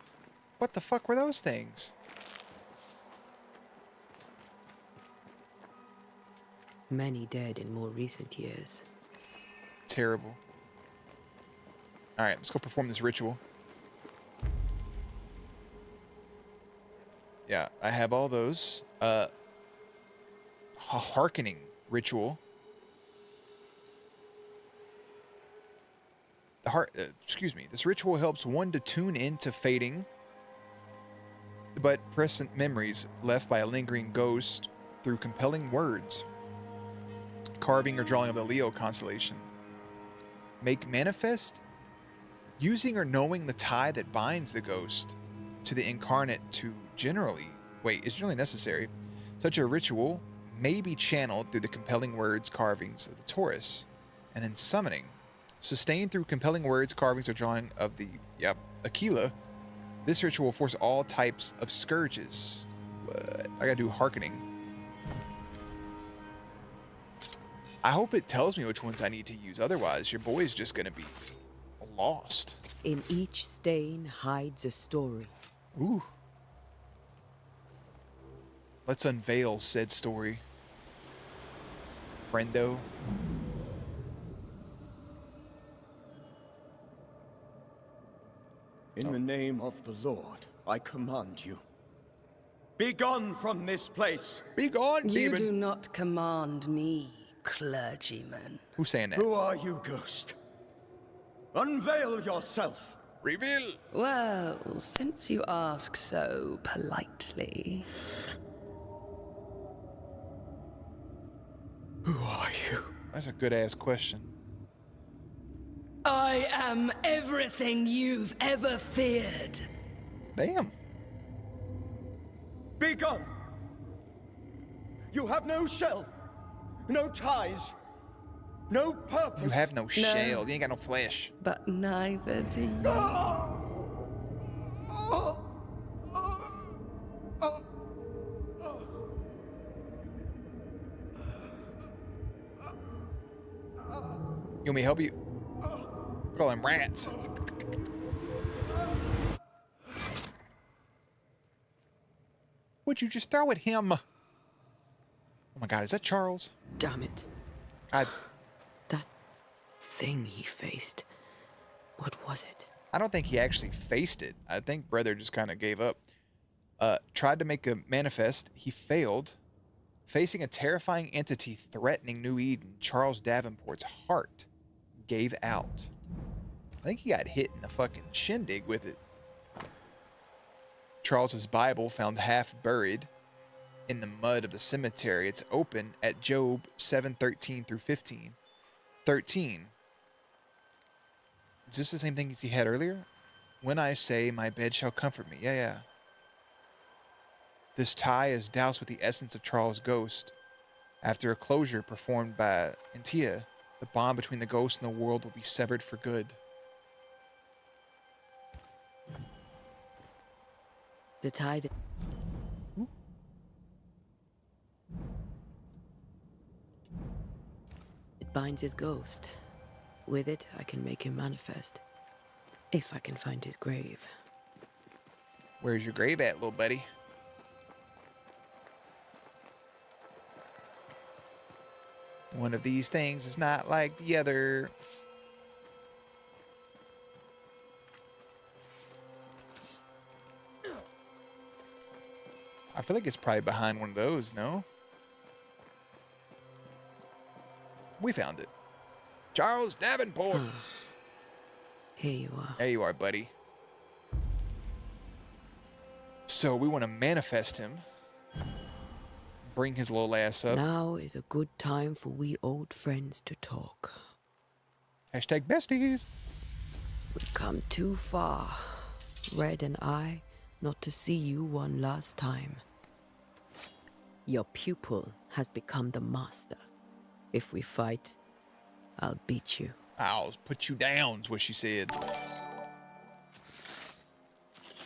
What the fuck were those things? Many dead in more recent years. Terrible. All right, let's go perform this ritual. Yeah, I have all those. A hearkening ritual. Excuse me. This ritual helps one to tune into fading but present memories left by a lingering ghost through compelling words, carving or drawing of the Leo constellation. Make manifest using or knowing the tie that binds the ghost to the incarnate is generally necessary. Such a ritual may be channeled through the compelling words, carvings of the Taurus, and then summoning. Sustained through compelling words, carvings, or drawing of the Aquila. This ritual will force all types of scourges. What? I gotta do hearkening. I hope it tells me which ones I need to use. Otherwise, your boy's just gonna be lost. In each stain hides a story. Ooh. Let's unveil said story. Friendo. In the name of the Lord, I command you. Be gone from this place! Be gone, You demon! do not command me, clergyman. Who's saying that? Who are you, ghost? Unveil yourself! Reveal! Well, since you ask so politely. Who are you? That's a good-ass question. I am everything you've ever feared. Damn. Be gone! You have no shell, no ties, no purpose. You have no shell. You ain't got no flesh. But neither do you. You want me to help you? Call them rats. What'd you just throw at him? Oh my God, is that Charles? Damn it. That thing he faced. What was it? I don't think he actually faced it. I think brother just kind of gave up. Tried to make a manifest. He failed. Facing a terrifying entity threatening New Eden, Charles Davenport's heart gave out. I think he got hit in the fucking shindig with it. Charles's Bible found half buried in the mud of the cemetery. It's open at Job 7:13 through 15. 13. Is this the same thing as he had earlier? When I say my bed shall comfort me. Yeah. This tie is doused with the essence of Charles' ghost. After a closure performed by Intia, the bond between the ghost and the world will be severed for good. The tie that... It binds his ghost. With it, I can make him manifest. If I can find his grave. Where's your grave at, little buddy? One of these things is not like the other. I feel like it's probably behind one of those, no? We found it. Charles Davenport. Here you are. There you are, buddy. So we want to manifest him. Bring his little ass up. Now is a good time for we old friends to talk. Hashtag besties. We've come too far, Red and I, not to see you one last time. Your pupil has become the master. If we fight, I'll beat you. I'll put you down, is what she said. I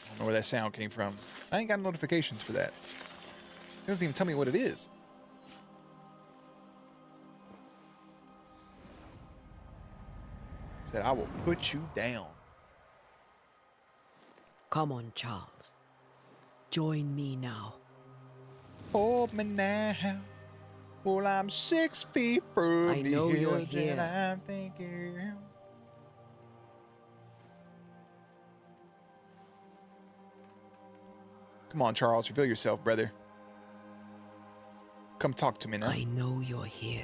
don't know where that sound came from. I ain't got notifications for that. It doesn't even tell me what it is. It said, I will put you down. Come on, Charles. Join me now. Hold me now. Well, I'm 6 feet from I know the you're edge here. and I'm thinking. Come on, Charles, reveal yourself, brother. Come talk to me now. I know you're here.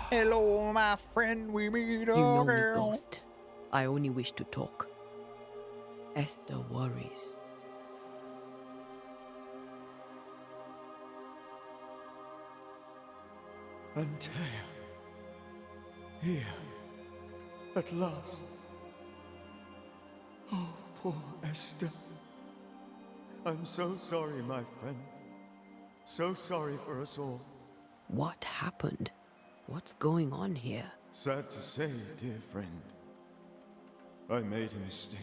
Hello, my friend, we meet You know me, girl. Ghost. I only wish to talk. Esther worries. Antea. Here. At last. Oh, poor Esther. I'm so sorry, my friend. So sorry for us all. What happened? What's going on here? Sad to say, dear friend. I made a mistake.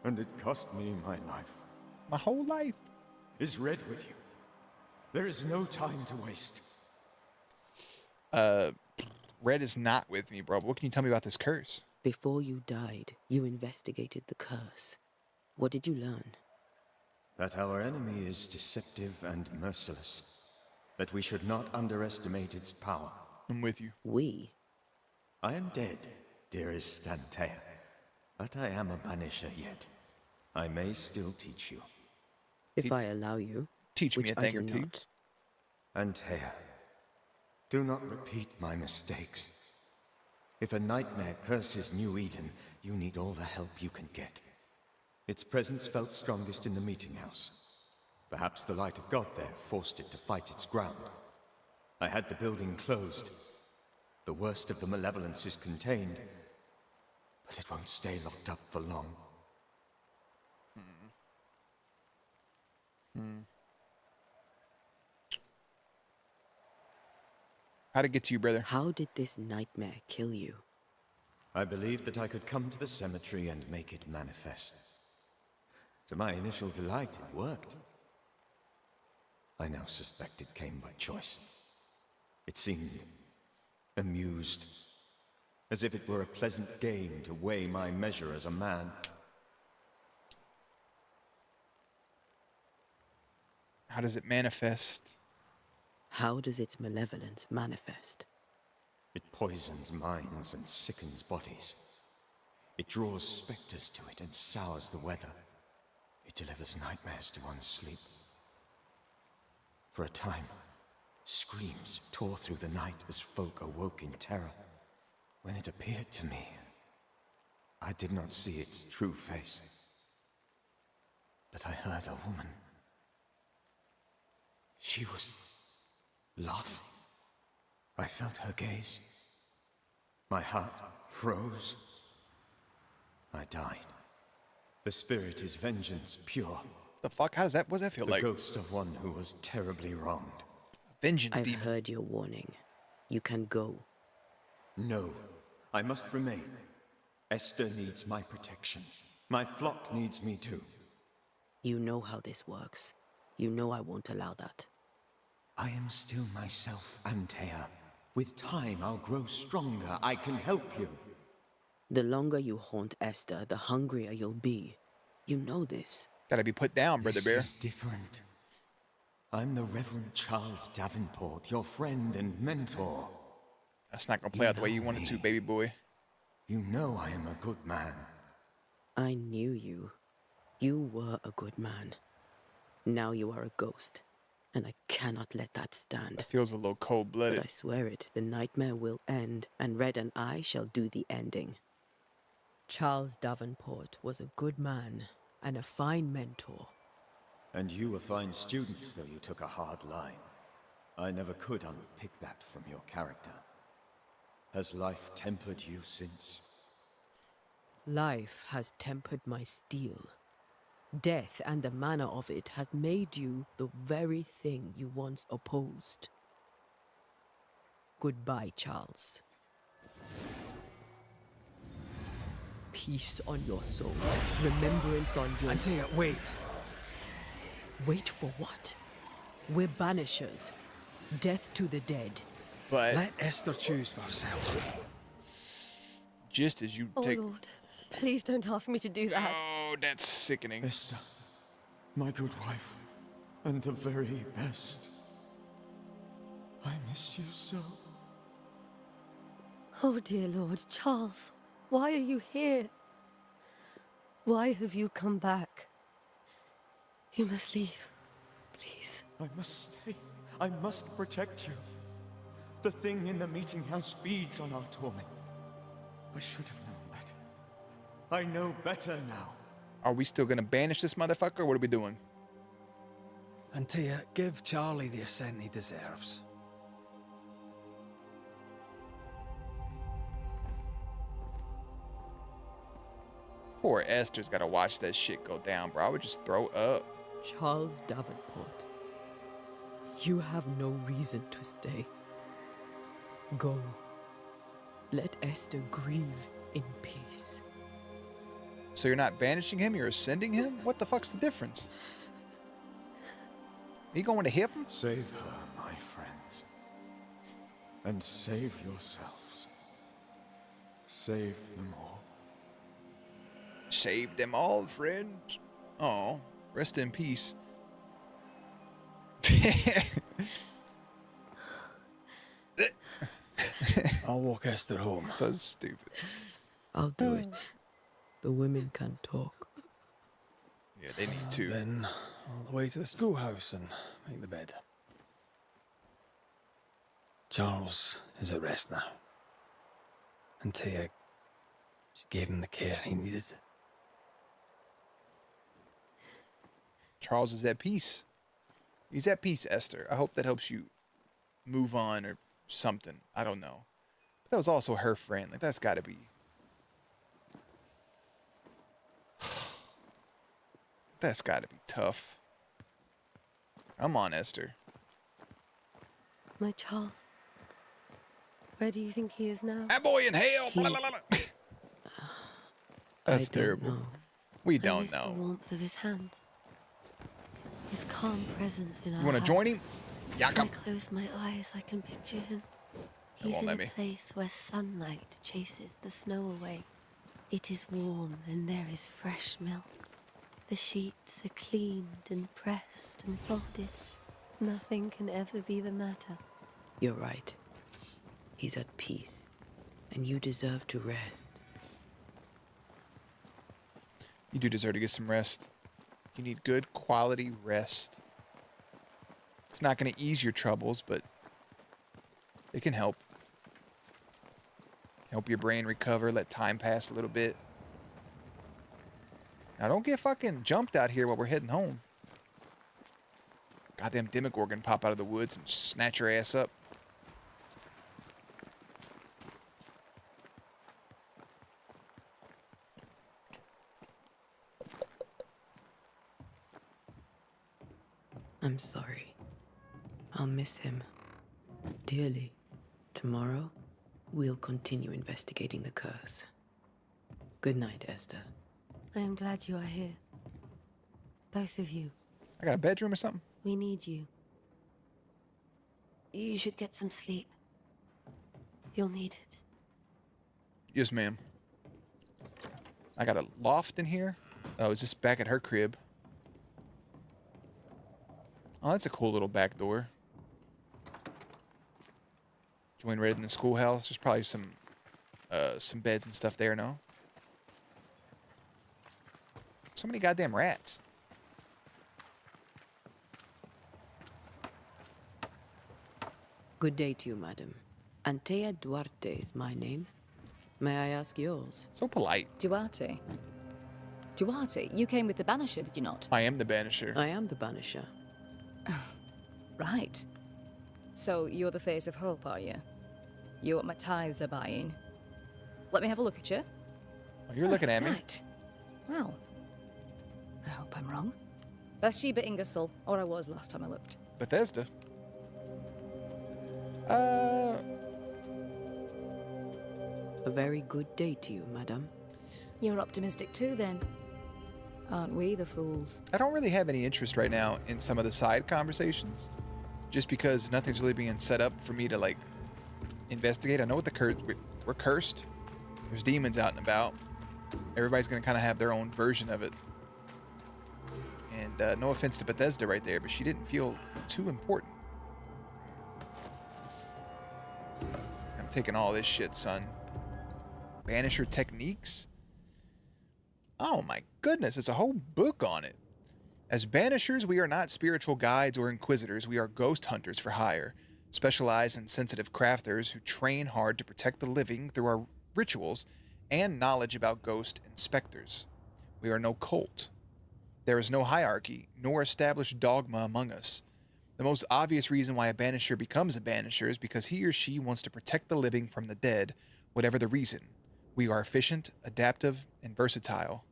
And it cost me my life. My whole life. Is Red with you? There is no time to waste. Red is not with me, bro. But what can you tell me about this curse? Before you died, you investigated the curse. What did you learn? That our enemy is deceptive and merciless. That we should not underestimate its power. I'm with you. We? I am dead, dearest Antea. But I am a banisher yet. I may still teach you. If I allow you, Teach which me a I thing do or two. not. Antea, do not repeat my mistakes. If a nightmare curses New Eden, you need all the help you can get. Its presence felt strongest in the meeting house. Perhaps the light of God there forced it to fight its ground. I had the building closed. The worst of the malevolence is contained, but it won't stay locked up for long. How'd it get to you, brother? How did this nightmare kill you? I believed that I could come to the cemetery and make it manifest. To my initial delight, it worked. I now suspect it came by choice. It seemed amused, as if it were a pleasant game to weigh my measure as a man. How does it manifest? How does its malevolence manifest? It poisons minds and sickens bodies. It draws specters to it and sours the weather. It delivers nightmares to one's sleep. For a time, screams tore through the night as folk awoke in terror. When it appeared to me, I did not see its true face. But I heard a woman. She was laughing. I felt her gaze. My heart froze. I died. The spirit is vengeance pure. The fuck? What does that feel The like? ghost of one who was terribly wronged. Vengeance I've demon. heard your warning. You can go. No, I must remain. Esther needs my protection. My flock needs me too. You know how this works. You know I won't allow that. I am still myself, Antea. With time, I'll grow stronger. I can help you. The longer you haunt Esther, the hungrier you'll be. You know this. Gotta be put down, Brother Bear. This is different. I'm the Reverend Charles Davenport, your friend and mentor. That's not gonna play out the way you want it to, baby boy. You know I am a good man. I knew you. You were a good man. Now you are a ghost. And I cannot let that stand. That feels a little cold-blooded. But I swear it, the nightmare will end, and Red and I shall do the ending. Charles Davenport was a good man and a fine mentor. And you a fine student, though you took a hard line. I never could unpick that from your character. Has life tempered you since? Life has tempered my steel. Death and the manner of it has made you the very thing you once opposed. Goodbye, Charles. Peace on your soul. Remembrance on your... Antea, wait. Wait for what? We're banishers. Death to the dead. But Let Esther choose for herself. just as you Oh, take... Lord. Please don't ask me to do that. Oh, that's sickening. Esther, my good wife, and the very best. I miss you so. Oh, dear Lord. Charles, why are you here? Why have you come back? You must leave. Please. I must stay. I must protect you. The thing in the meeting house feeds on our torment. I should have known better. I know better now. Are we still gonna banish this motherfucker, or what are we doing? Antea, give Charlie the ascent he deserves. Poor Esther's gotta watch that shit go down, bro. I would just throw up. Charles Davenport, you have no reason to stay. Go. Let Esther grieve in peace. So you're not banishing him, you're ascending him? What the fuck's the difference? Are you going to hip him? Save her, my friends. And save yourselves. Save them all. Save them all, friends. Oh, rest in peace. I'll walk Esther home. So stupid. I'll do it. The women can talk. Yeah, they need to. Then all the way to the schoolhouse and make the bed. Charles is at rest now. And Tia, she gave him the care he needed. Charles is at peace. He's at peace, Esther. I hope that helps you move on or something. I don't know. But that was also her friend. Like, that's gotta be... That's gotta be tough. Come on, Esther. My Charles. Where do you think he is now? That boy in hell! Blah, blah, blah, blah. That's terrible. Know. We I don't miss the know. warmth of his hands. His calm presence in our You want to house. join him? Yeah, If I come. close my eyes, I can picture him. It He's won't in let a me. place where sunlight chases the snow away. It is warm and there is fresh milk. The sheets are cleaned and pressed and folded. Nothing can ever be the matter. You're right. He's at peace. And you deserve to rest. You do deserve to get some rest. You need good quality rest. It's not going to ease your troubles, but it can help. Help your brain recover, let time pass a little bit. Now don't get fucking jumped out here while we're heading home. Goddamn Demogorgon pop out of the woods and snatch your ass up. I'm sorry. I'll miss him dearly. Tomorrow, we'll continue investigating the curse. Good night, Esther. I am glad you are here. Both of you. I got a bedroom or something? We need you. You should get some sleep. You'll need it. Yes, ma'am. I got a loft in here. Oh, is this back at her crib? Oh, that's a cool little back door. Join Red in the schoolhouse. There's probably some beds and stuff there, no? So many goddamn rats. Good day to you, madam. Antea Duarte is my name. May I ask yours? So polite. Duarte. Duarte, you came with the Banisher, did you not? I am the Banisher. I am the Banisher. Right. So you're the face of hope, are you? You're what my tithes are buying. Let me have a look at you. Oh, you're looking at me. Right. Well, I hope I'm wrong. Bathsheba Ingersoll, or I was last time I looked. Bethesda. A very good day to you, madam. You're optimistic too, then. Aren't we the fools? I don't really have any interest right now in some of the side conversations. Just because nothing's really being set up for me to, like, investigate. I know what we're cursed. There's demons out and about. Everybody's going to kind of have their own version of it. And no offense to Bethesda right there, but she didn't feel too important. I'm taking all this shit, son. Banisher techniques? Oh my goodness, it's a whole book on it. As banishers, we are not spiritual guides or inquisitors. We are ghost hunters for hire, specialized and sensitive crafters who train hard to protect the living through our rituals and knowledge about ghost inspectors. We are no cult. There is no hierarchy, nor established dogma among us. The most obvious reason why a banisher becomes a banisher is because he or she wants to protect the living from the dead, whatever the reason. We are efficient, adaptive, and versatile.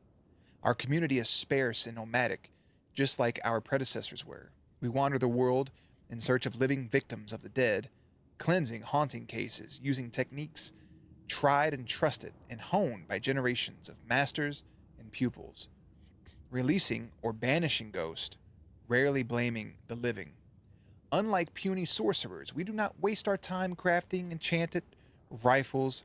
Our community is sparse and nomadic, just like our predecessors were. We wander the world in search of living victims of the dead, cleansing haunting cases using techniques tried and trusted and honed by generations of masters and pupils, releasing or banishing ghosts, rarely blaming the living. Unlike puny sorcerers, we do not waste our time crafting enchanted rifles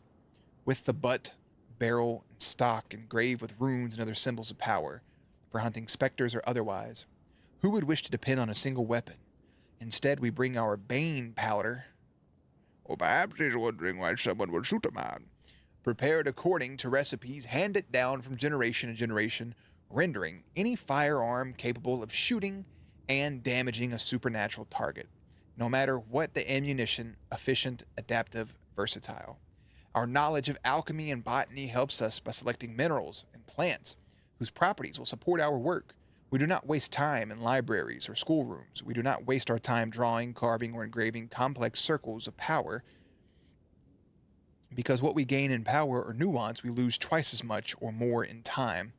with the butt, barrel, and stock engraved with runes and other symbols of power, for hunting specters or otherwise. Who would wish to depend on a single weapon? Instead, we bring our bane powder, or perhaps he's wondering why someone would shoot a man, prepared according to recipes handed down from generation to generation, rendering any firearm capable of shooting and damaging a supernatural target, no matter what the ammunition, efficient, adaptive, versatile. Our knowledge of alchemy and botany helps us by selecting minerals and plants whose properties will support our work. We do not waste time in libraries or schoolrooms. We do not waste our time drawing, carving, or engraving complex circles of power, because what we gain in power or nuance, we lose twice as much or more in time,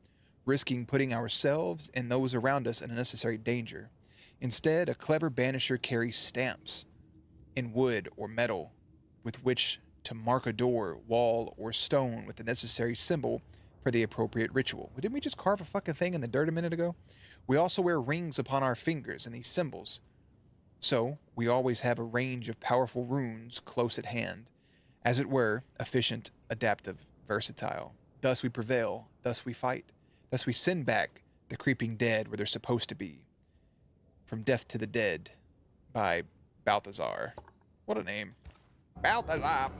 risking putting ourselves and those around us in unnecessary danger. Instead, a clever banisher carries stamps in wood or metal with which to mark a door, wall, or stone with the necessary symbol for the appropriate ritual. Well, didn't we just carve a fucking thing in the dirt a minute ago? We also wear rings upon our fingers and these symbols. So, we always have a range of powerful runes close at hand. As it were, efficient, adaptive, versatile. Thus we prevail, thus we fight, thus we send back the creeping dead where they're supposed to be. From Death to the Dead by Balthazar. What a name. Balthazar!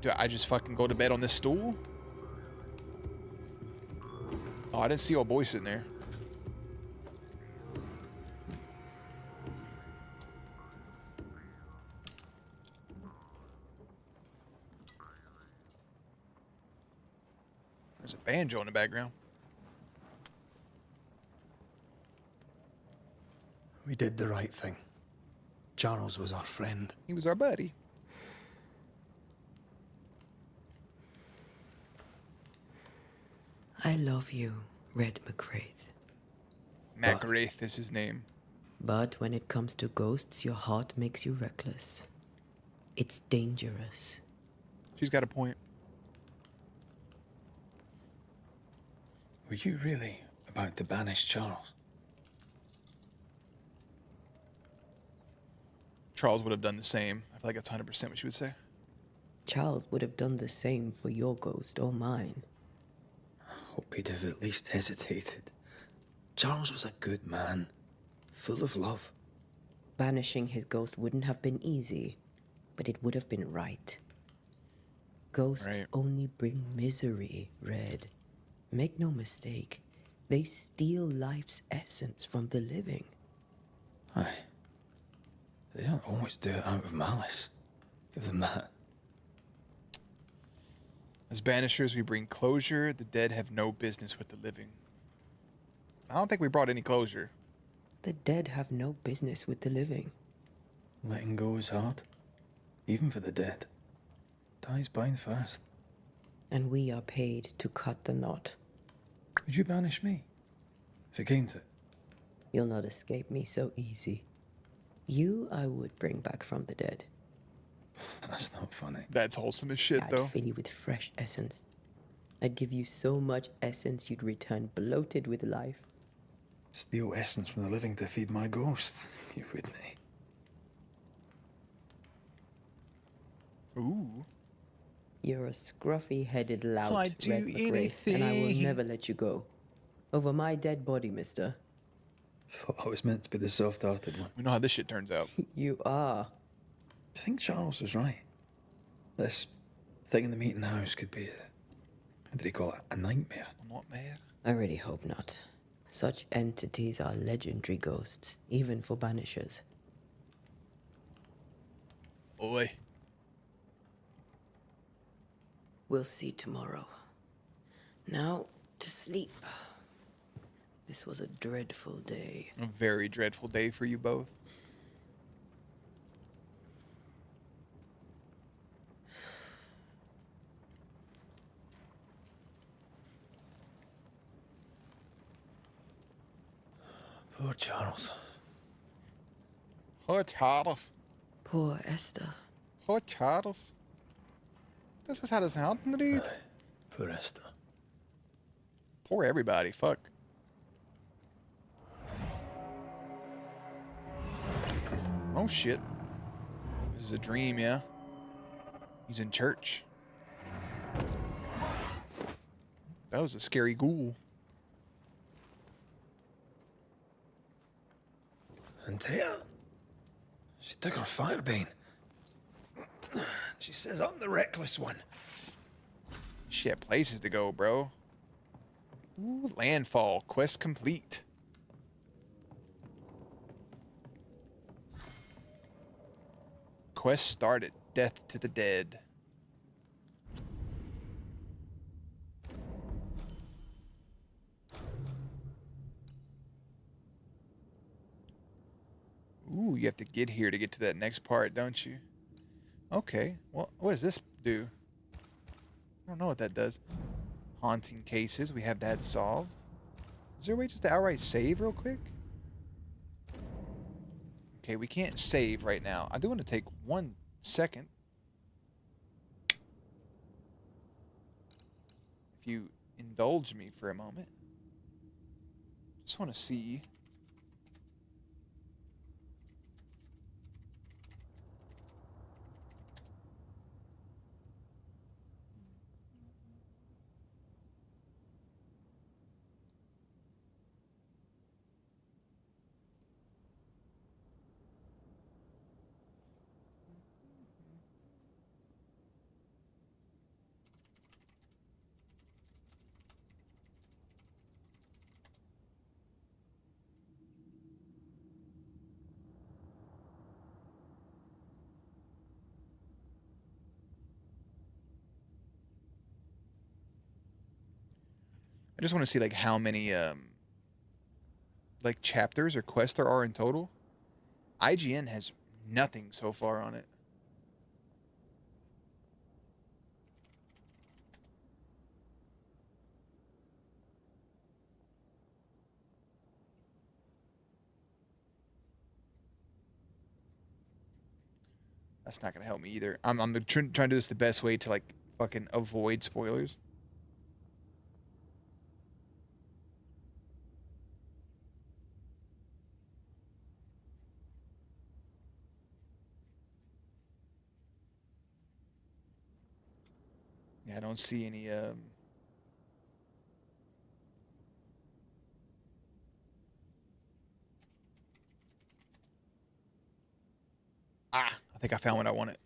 Do I just fucking go to bed on this stool? Oh, I didn't see old boy sitting there. There's a banjo in the background. We did the right thing. Charles was our friend. He was our buddy. I love you, Red McWraith. McWraith is his name. But when it comes to ghosts, your heart makes you reckless. It's dangerous. She's got a point. Were you really about to banish Charles? Charles would have done the same. I feel like that's 100% what she would say. Charles would have done the same for your ghost or mine. I hope he'd have at least hesitated. Charles was a good man, full of love. Banishing his ghost wouldn't have been easy, but it would have been right. Ghosts only bring misery, Red. Make no mistake, they steal life's essence from the living. Aye. They don't always do it out of malice. Give them that. As banishers, we bring closure. The dead have no business with the living. I don't think we brought any closure. The dead have no business with the living. Letting go is hard. Even for the dead. Ties bind fast. And we are paid to cut the knot. Would you banish me? If it came to it? You'll not escape me so easy. You I would bring back from the dead. That's not funny. That's wholesome as shit, though. I'd fill you with fresh essence. I'd give you so much essence you'd return bloated with life. Steal essence from the living to feed my ghost. You wouldn't, eh? Ooh. You're a scruffy-headed lout, I'd do Red McWraith, anything. and I will never let you go. Over my dead body, mister. Thought I was meant to be the soft-hearted one. We know how this shit turns out. You are. I think Charles was right. This thing in the meeting house could be, what did he call it, a nightmare? Nightmare? I really hope not. Such entities are legendary ghosts, even for banishers. Oi. We'll see tomorrow. Now, to sleep. This was a dreadful day. A very dreadful day for you both. Poor Charles. Poor Charles. Poor Esther. Poor Charles. Das ist alles Helden, dude. Poor Esther. Poor everybody. Fuck. Oh shit. This is a dream, yeah? He's in church. That was a scary ghoul. And Tia, she took her firebane. She says I'm the reckless one. She had places to go, bro. Ooh, landfall. Quest complete. Quest started. Death to the dead. Ooh, you have to get here to get to that next part, don't you? Okay. Well, what does this do? I don't know what that does. Haunting cases. We have that solved. Is there a way just to outright save real quick? Okay, we can't save right now. I do want to take 1 second. If you indulge me for a moment. Just want to see. I just want to see like how many like chapters or quests there are in total. IGN has nothing so far on it. That's not gonna help me either. I'm trying to do this the best way to like fucking avoid spoilers. Yeah, I don't see any I think I found what I wanted.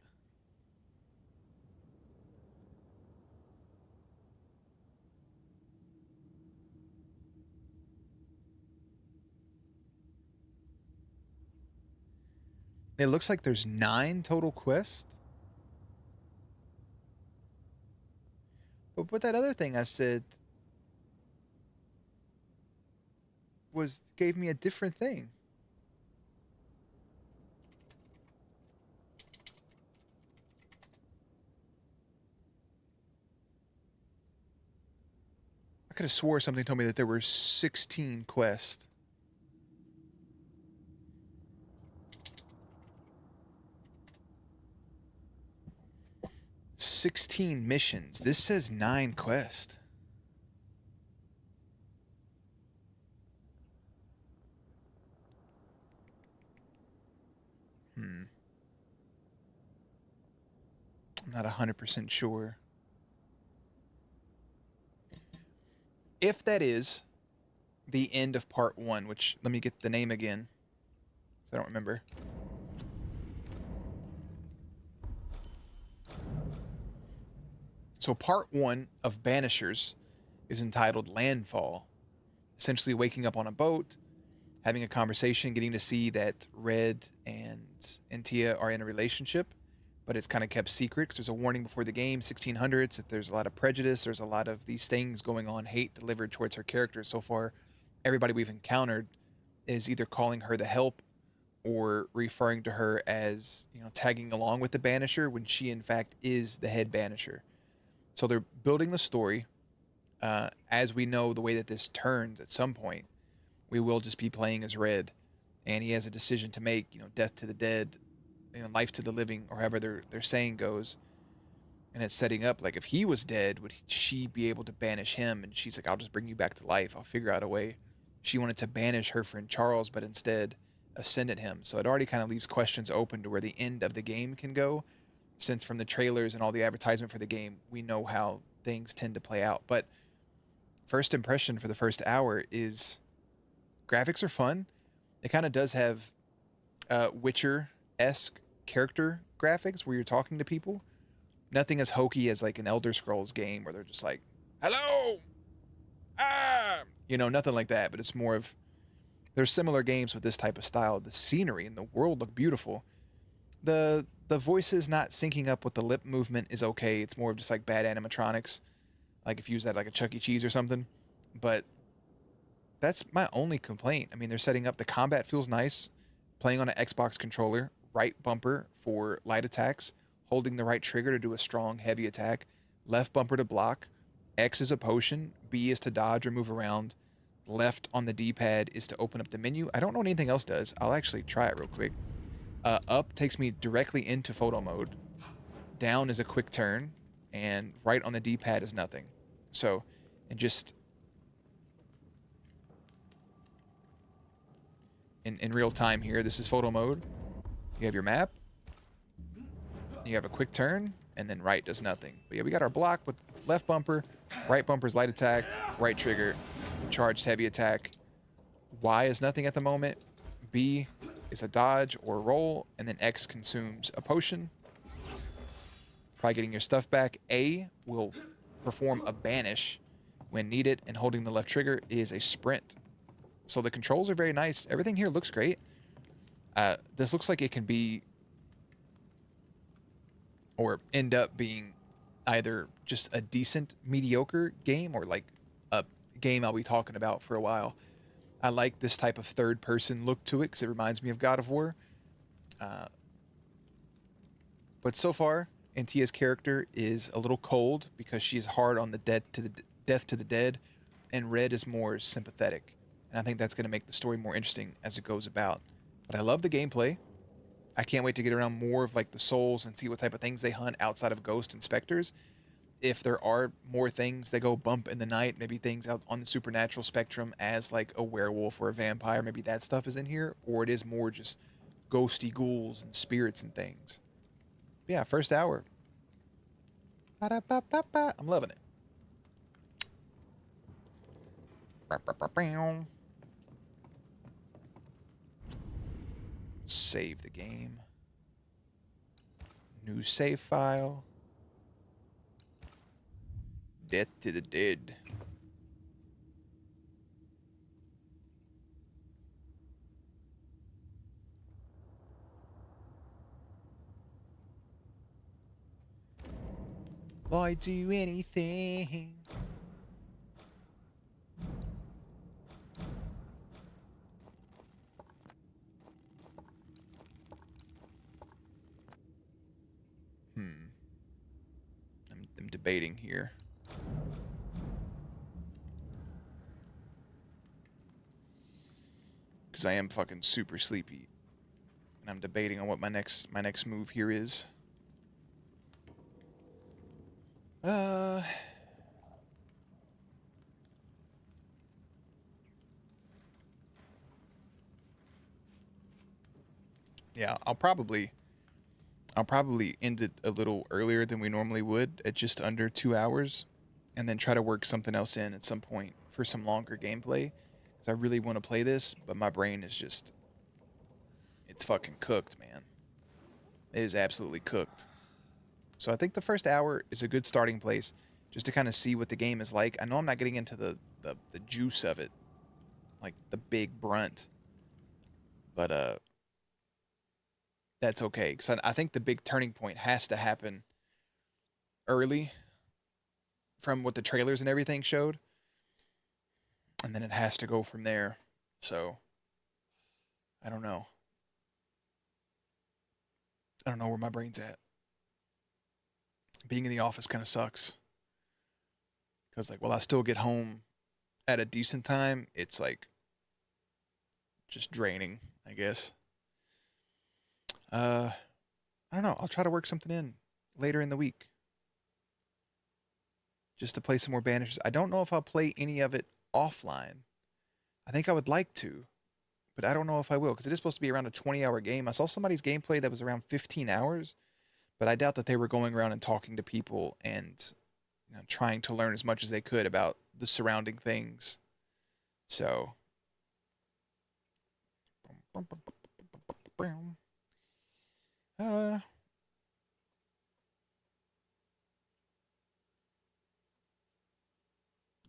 It looks like there's 9 total quests. But that other thing I said gave me a different thing. I could have swore something told me that there were 16 quests. "16 missions." This says 9 quests. I'm not 100% sure. If that is the end of part 1, which, let me get the name again, 'cause I don't remember. So part 1 of Banishers is entitled Landfall. Essentially waking up on a boat, having a conversation, getting to see that Red and Tia are in a relationship, but it's kind of kept secret because there's a warning before the game, 1600s, that there's a lot of prejudice, there's a lot of these things going on, hate delivered towards her character. So far, everybody we've encountered is either calling her the help or referring to her as, you know, tagging along with the Banisher when she in fact is the head Banisher. So they're building the story. As we know, the way that this turns at some point, we will just be playing as Red, and he has a decision to make, you know, death to the dead, you know, life to the living, or however their saying goes. And it's setting up like if he was dead, would she be able to banish him? And she's like, I'll just bring you back to life. I'll figure out a way. She wanted to banish her friend Charles, but instead ascended him. So it already kind of leaves questions open to where the end of the game can go, since from the trailers and all the advertisement for the game, we know how things tend to play out. But first impression for the first hour is graphics are fun. It kind of does have Witcher-esque character graphics where you're talking to people. Nothing as hokey as like an Elder Scrolls game where they're just like, hello, you know, nothing like that. But it's more of, there's similar games with this type of style. The scenery and the world look beautiful. The voices not syncing up with the lip movement is okay. It's more of just like bad animatronics, like if you use that like a Chuck E. Cheese or something. But that's my only complaint. I mean, they're setting up, the combat feels nice. Playing on an Xbox controller, right bumper for light attacks, holding the right trigger to do a strong, heavy attack, left bumper to block, X is a potion, B is to dodge or move around, left on the D-pad is to open up the menu. I don't know what anything else does. I'll actually try it real quick. Up takes me directly into photo mode. Down is a quick turn, and right on the D-pad is nothing. So, and just in real time here, this is photo mode. You have your map, you have a quick turn, and then right does nothing. But yeah, we got our block with left bumper, right bumper's light attack, right trigger, charged heavy attack. Y is nothing at the moment. B is a dodge or roll, and then X consumes a potion. Try getting your stuff back. A will perform a banish when needed, and holding the left trigger is a sprint. So the controls are very nice. Everything here looks great. This looks like it can be, or end up being, either just a decent, mediocre game, or like a game I'll be talking about for a while. I like this type of third-person look to it because it reminds me of God of War. But so far, Antia's character is a little cold because she's hard on the death to the dead, and Red is more sympathetic. And I think that's going to make the story more interesting as it goes about. But I love the gameplay. I can't wait to get around more of like the souls and see what type of things they hunt outside of ghosts and specters. If there are more things that go bump in the night, maybe things out on the supernatural spectrum as like a werewolf or a vampire, maybe that stuff is in here, or it is more just ghosty ghouls and spirits and things. But yeah, first hour. Ba-da-ba-ba-ba. I'm loving it. Ba-ba-ba-bow. Save the game. New save file. Death to the dead. Why do anything? I'm debating here. Because I am fucking super sleepy. And I'm debating on what my next move here is. Yeah, I'll probably end it a little earlier than we normally would, at just under 2 hours, and then try to work something else in at some point for some longer gameplay. Because I really want to play this, but my brain is just, it's fucking cooked, man. It is absolutely cooked. So I think the first hour is a good starting place just to kind of see what the game is like. I know I'm not getting into the juice of it, like the big brunt, but that's okay, because I think the big turning point has to happen early from what the trailers and everything showed, and then it has to go from there. So I don't know. I don't know where my brain's at. Being in the office kind of sucks. Because, like, while I still get home at a decent time, it's, like, just draining, I guess. I don't know. I'll try to work something in later in the week. Just to play some more Banishers. I don't know if I'll play any of it offline. I think I would like to, but I don't know if I will, because it is supposed to be around a 20-hour game. I saw somebody's gameplay that was around 15 hours, but I doubt that they were going around and talking to people and, you know, trying to learn as much as they could about the surrounding things. So,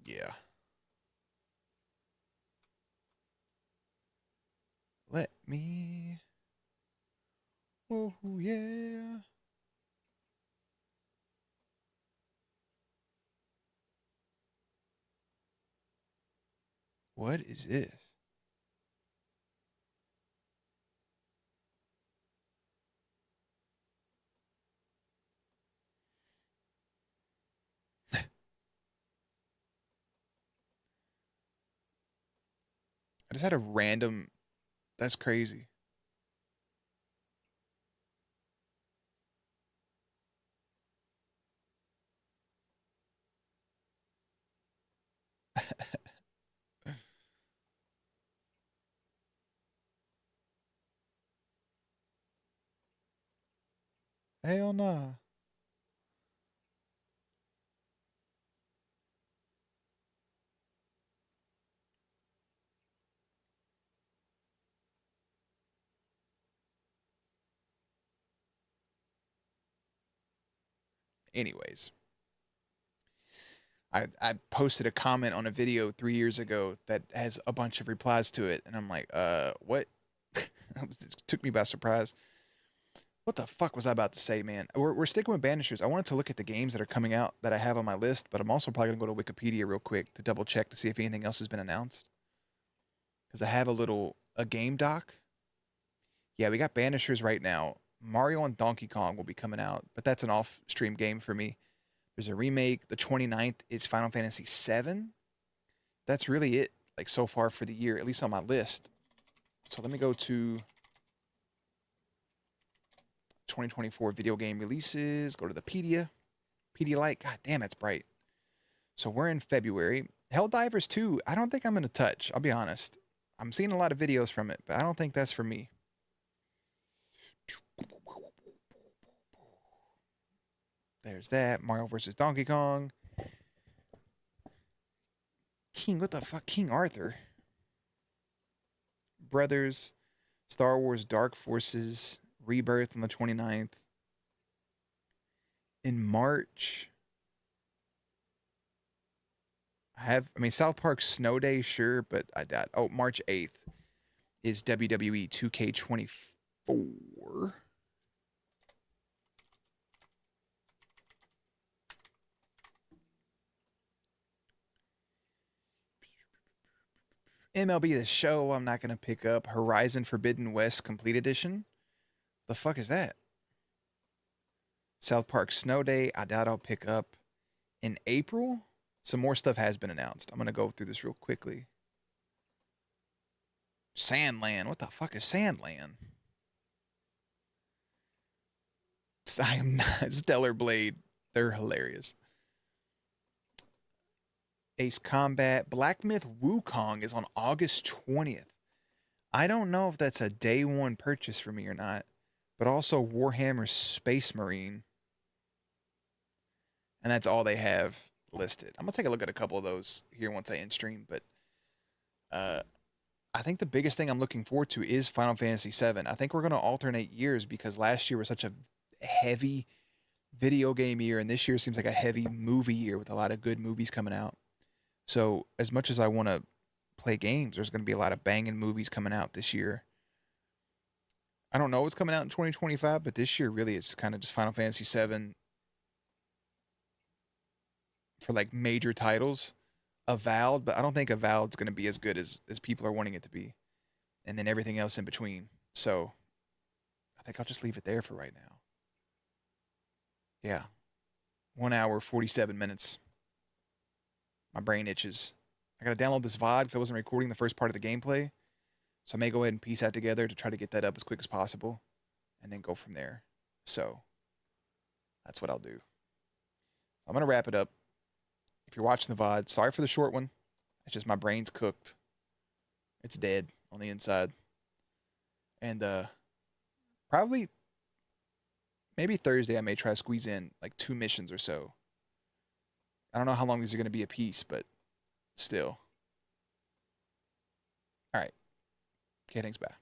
yeah. Let me. Oh, yeah. What is this? I just had a random. That's crazy. Hell no. Anyways, I posted a comment on a video 3 years ago that has a bunch of replies to it, and I'm like, what? It took me by surprise. What the fuck was I about to say, man? We're sticking with Banishers. I wanted to look at the games that are coming out that I have on my list, but I'm also probably gonna go to Wikipedia real quick to double check to see if anything else has been announced. Because I have a game doc. Yeah, we got Banishers right now. Mario and Donkey Kong will be coming out, but that's an off-stream game for me. There's a remake. The 29th is Final Fantasy VII. That's really it, like, so far for the year, at least on my list. So let me go to 2024 video game releases. Go to the Pedialyte. God damn, it's bright. So we're in February. Helldivers 2, I don't think I'm going to touch. I'll be honest. I'm seeing a lot of videos from it, but I don't think that's for me. There's that. Mario vs. Donkey Kong. King, what the fuck? King Arthur. Brothers. Star Wars Dark Forces. Rebirth on the 29th. In March. I mean, South Park Snow Day, sure, but I doubt. Oh, March 8th is WWE 2K24. MLB The Show, I'm not going to pick up. Horizon Forbidden West Complete Edition. The fuck is that? South Park Snow Day, I doubt I'll pick up. In April, some more stuff has been announced. I'm going to go through this real quickly. Sandland. What the fuck is Sandland? I am not. Stellar Blade. They're hilarious. Ace Combat. Black Myth Wukong is on August 20th. I don't know if that's a day one purchase for me or not. But also Warhammer Space Marine. And that's all they have listed. I'm going to take a look at a couple of those here once I end stream. But I think the biggest thing I'm looking forward to is Final Fantasy VII. I think we're going to alternate years because last year was such a heavy video game year, and this year seems like a heavy movie year with a lot of good movies coming out. So as much as I want to play games, there's going to be a lot of banging movies coming out this year. I don't know what's coming out in 2025, but this year really it's kind of just Final Fantasy VII for like major titles. Avowed, but I don't think Avowed's going to be as good as people are wanting it to be. And then everything else in between. So I think I'll just leave it there for right now. Yeah. 1 hour, 47 minutes. My brain itches. I got to download this VOD because I wasn't recording the first part of the gameplay. So I may go ahead and piece that together to try to get that up as quick as possible and then go from there. So that's what I'll do. I'm going to wrap it up. If you're watching the VOD, sorry for the short one. It's just my brain's cooked. It's dead on the inside. And probably, maybe Thursday I may try to squeeze in like 2 missions or so. I don't know how long these are going to be a piece, but still. All right. Okay, thanks, bye.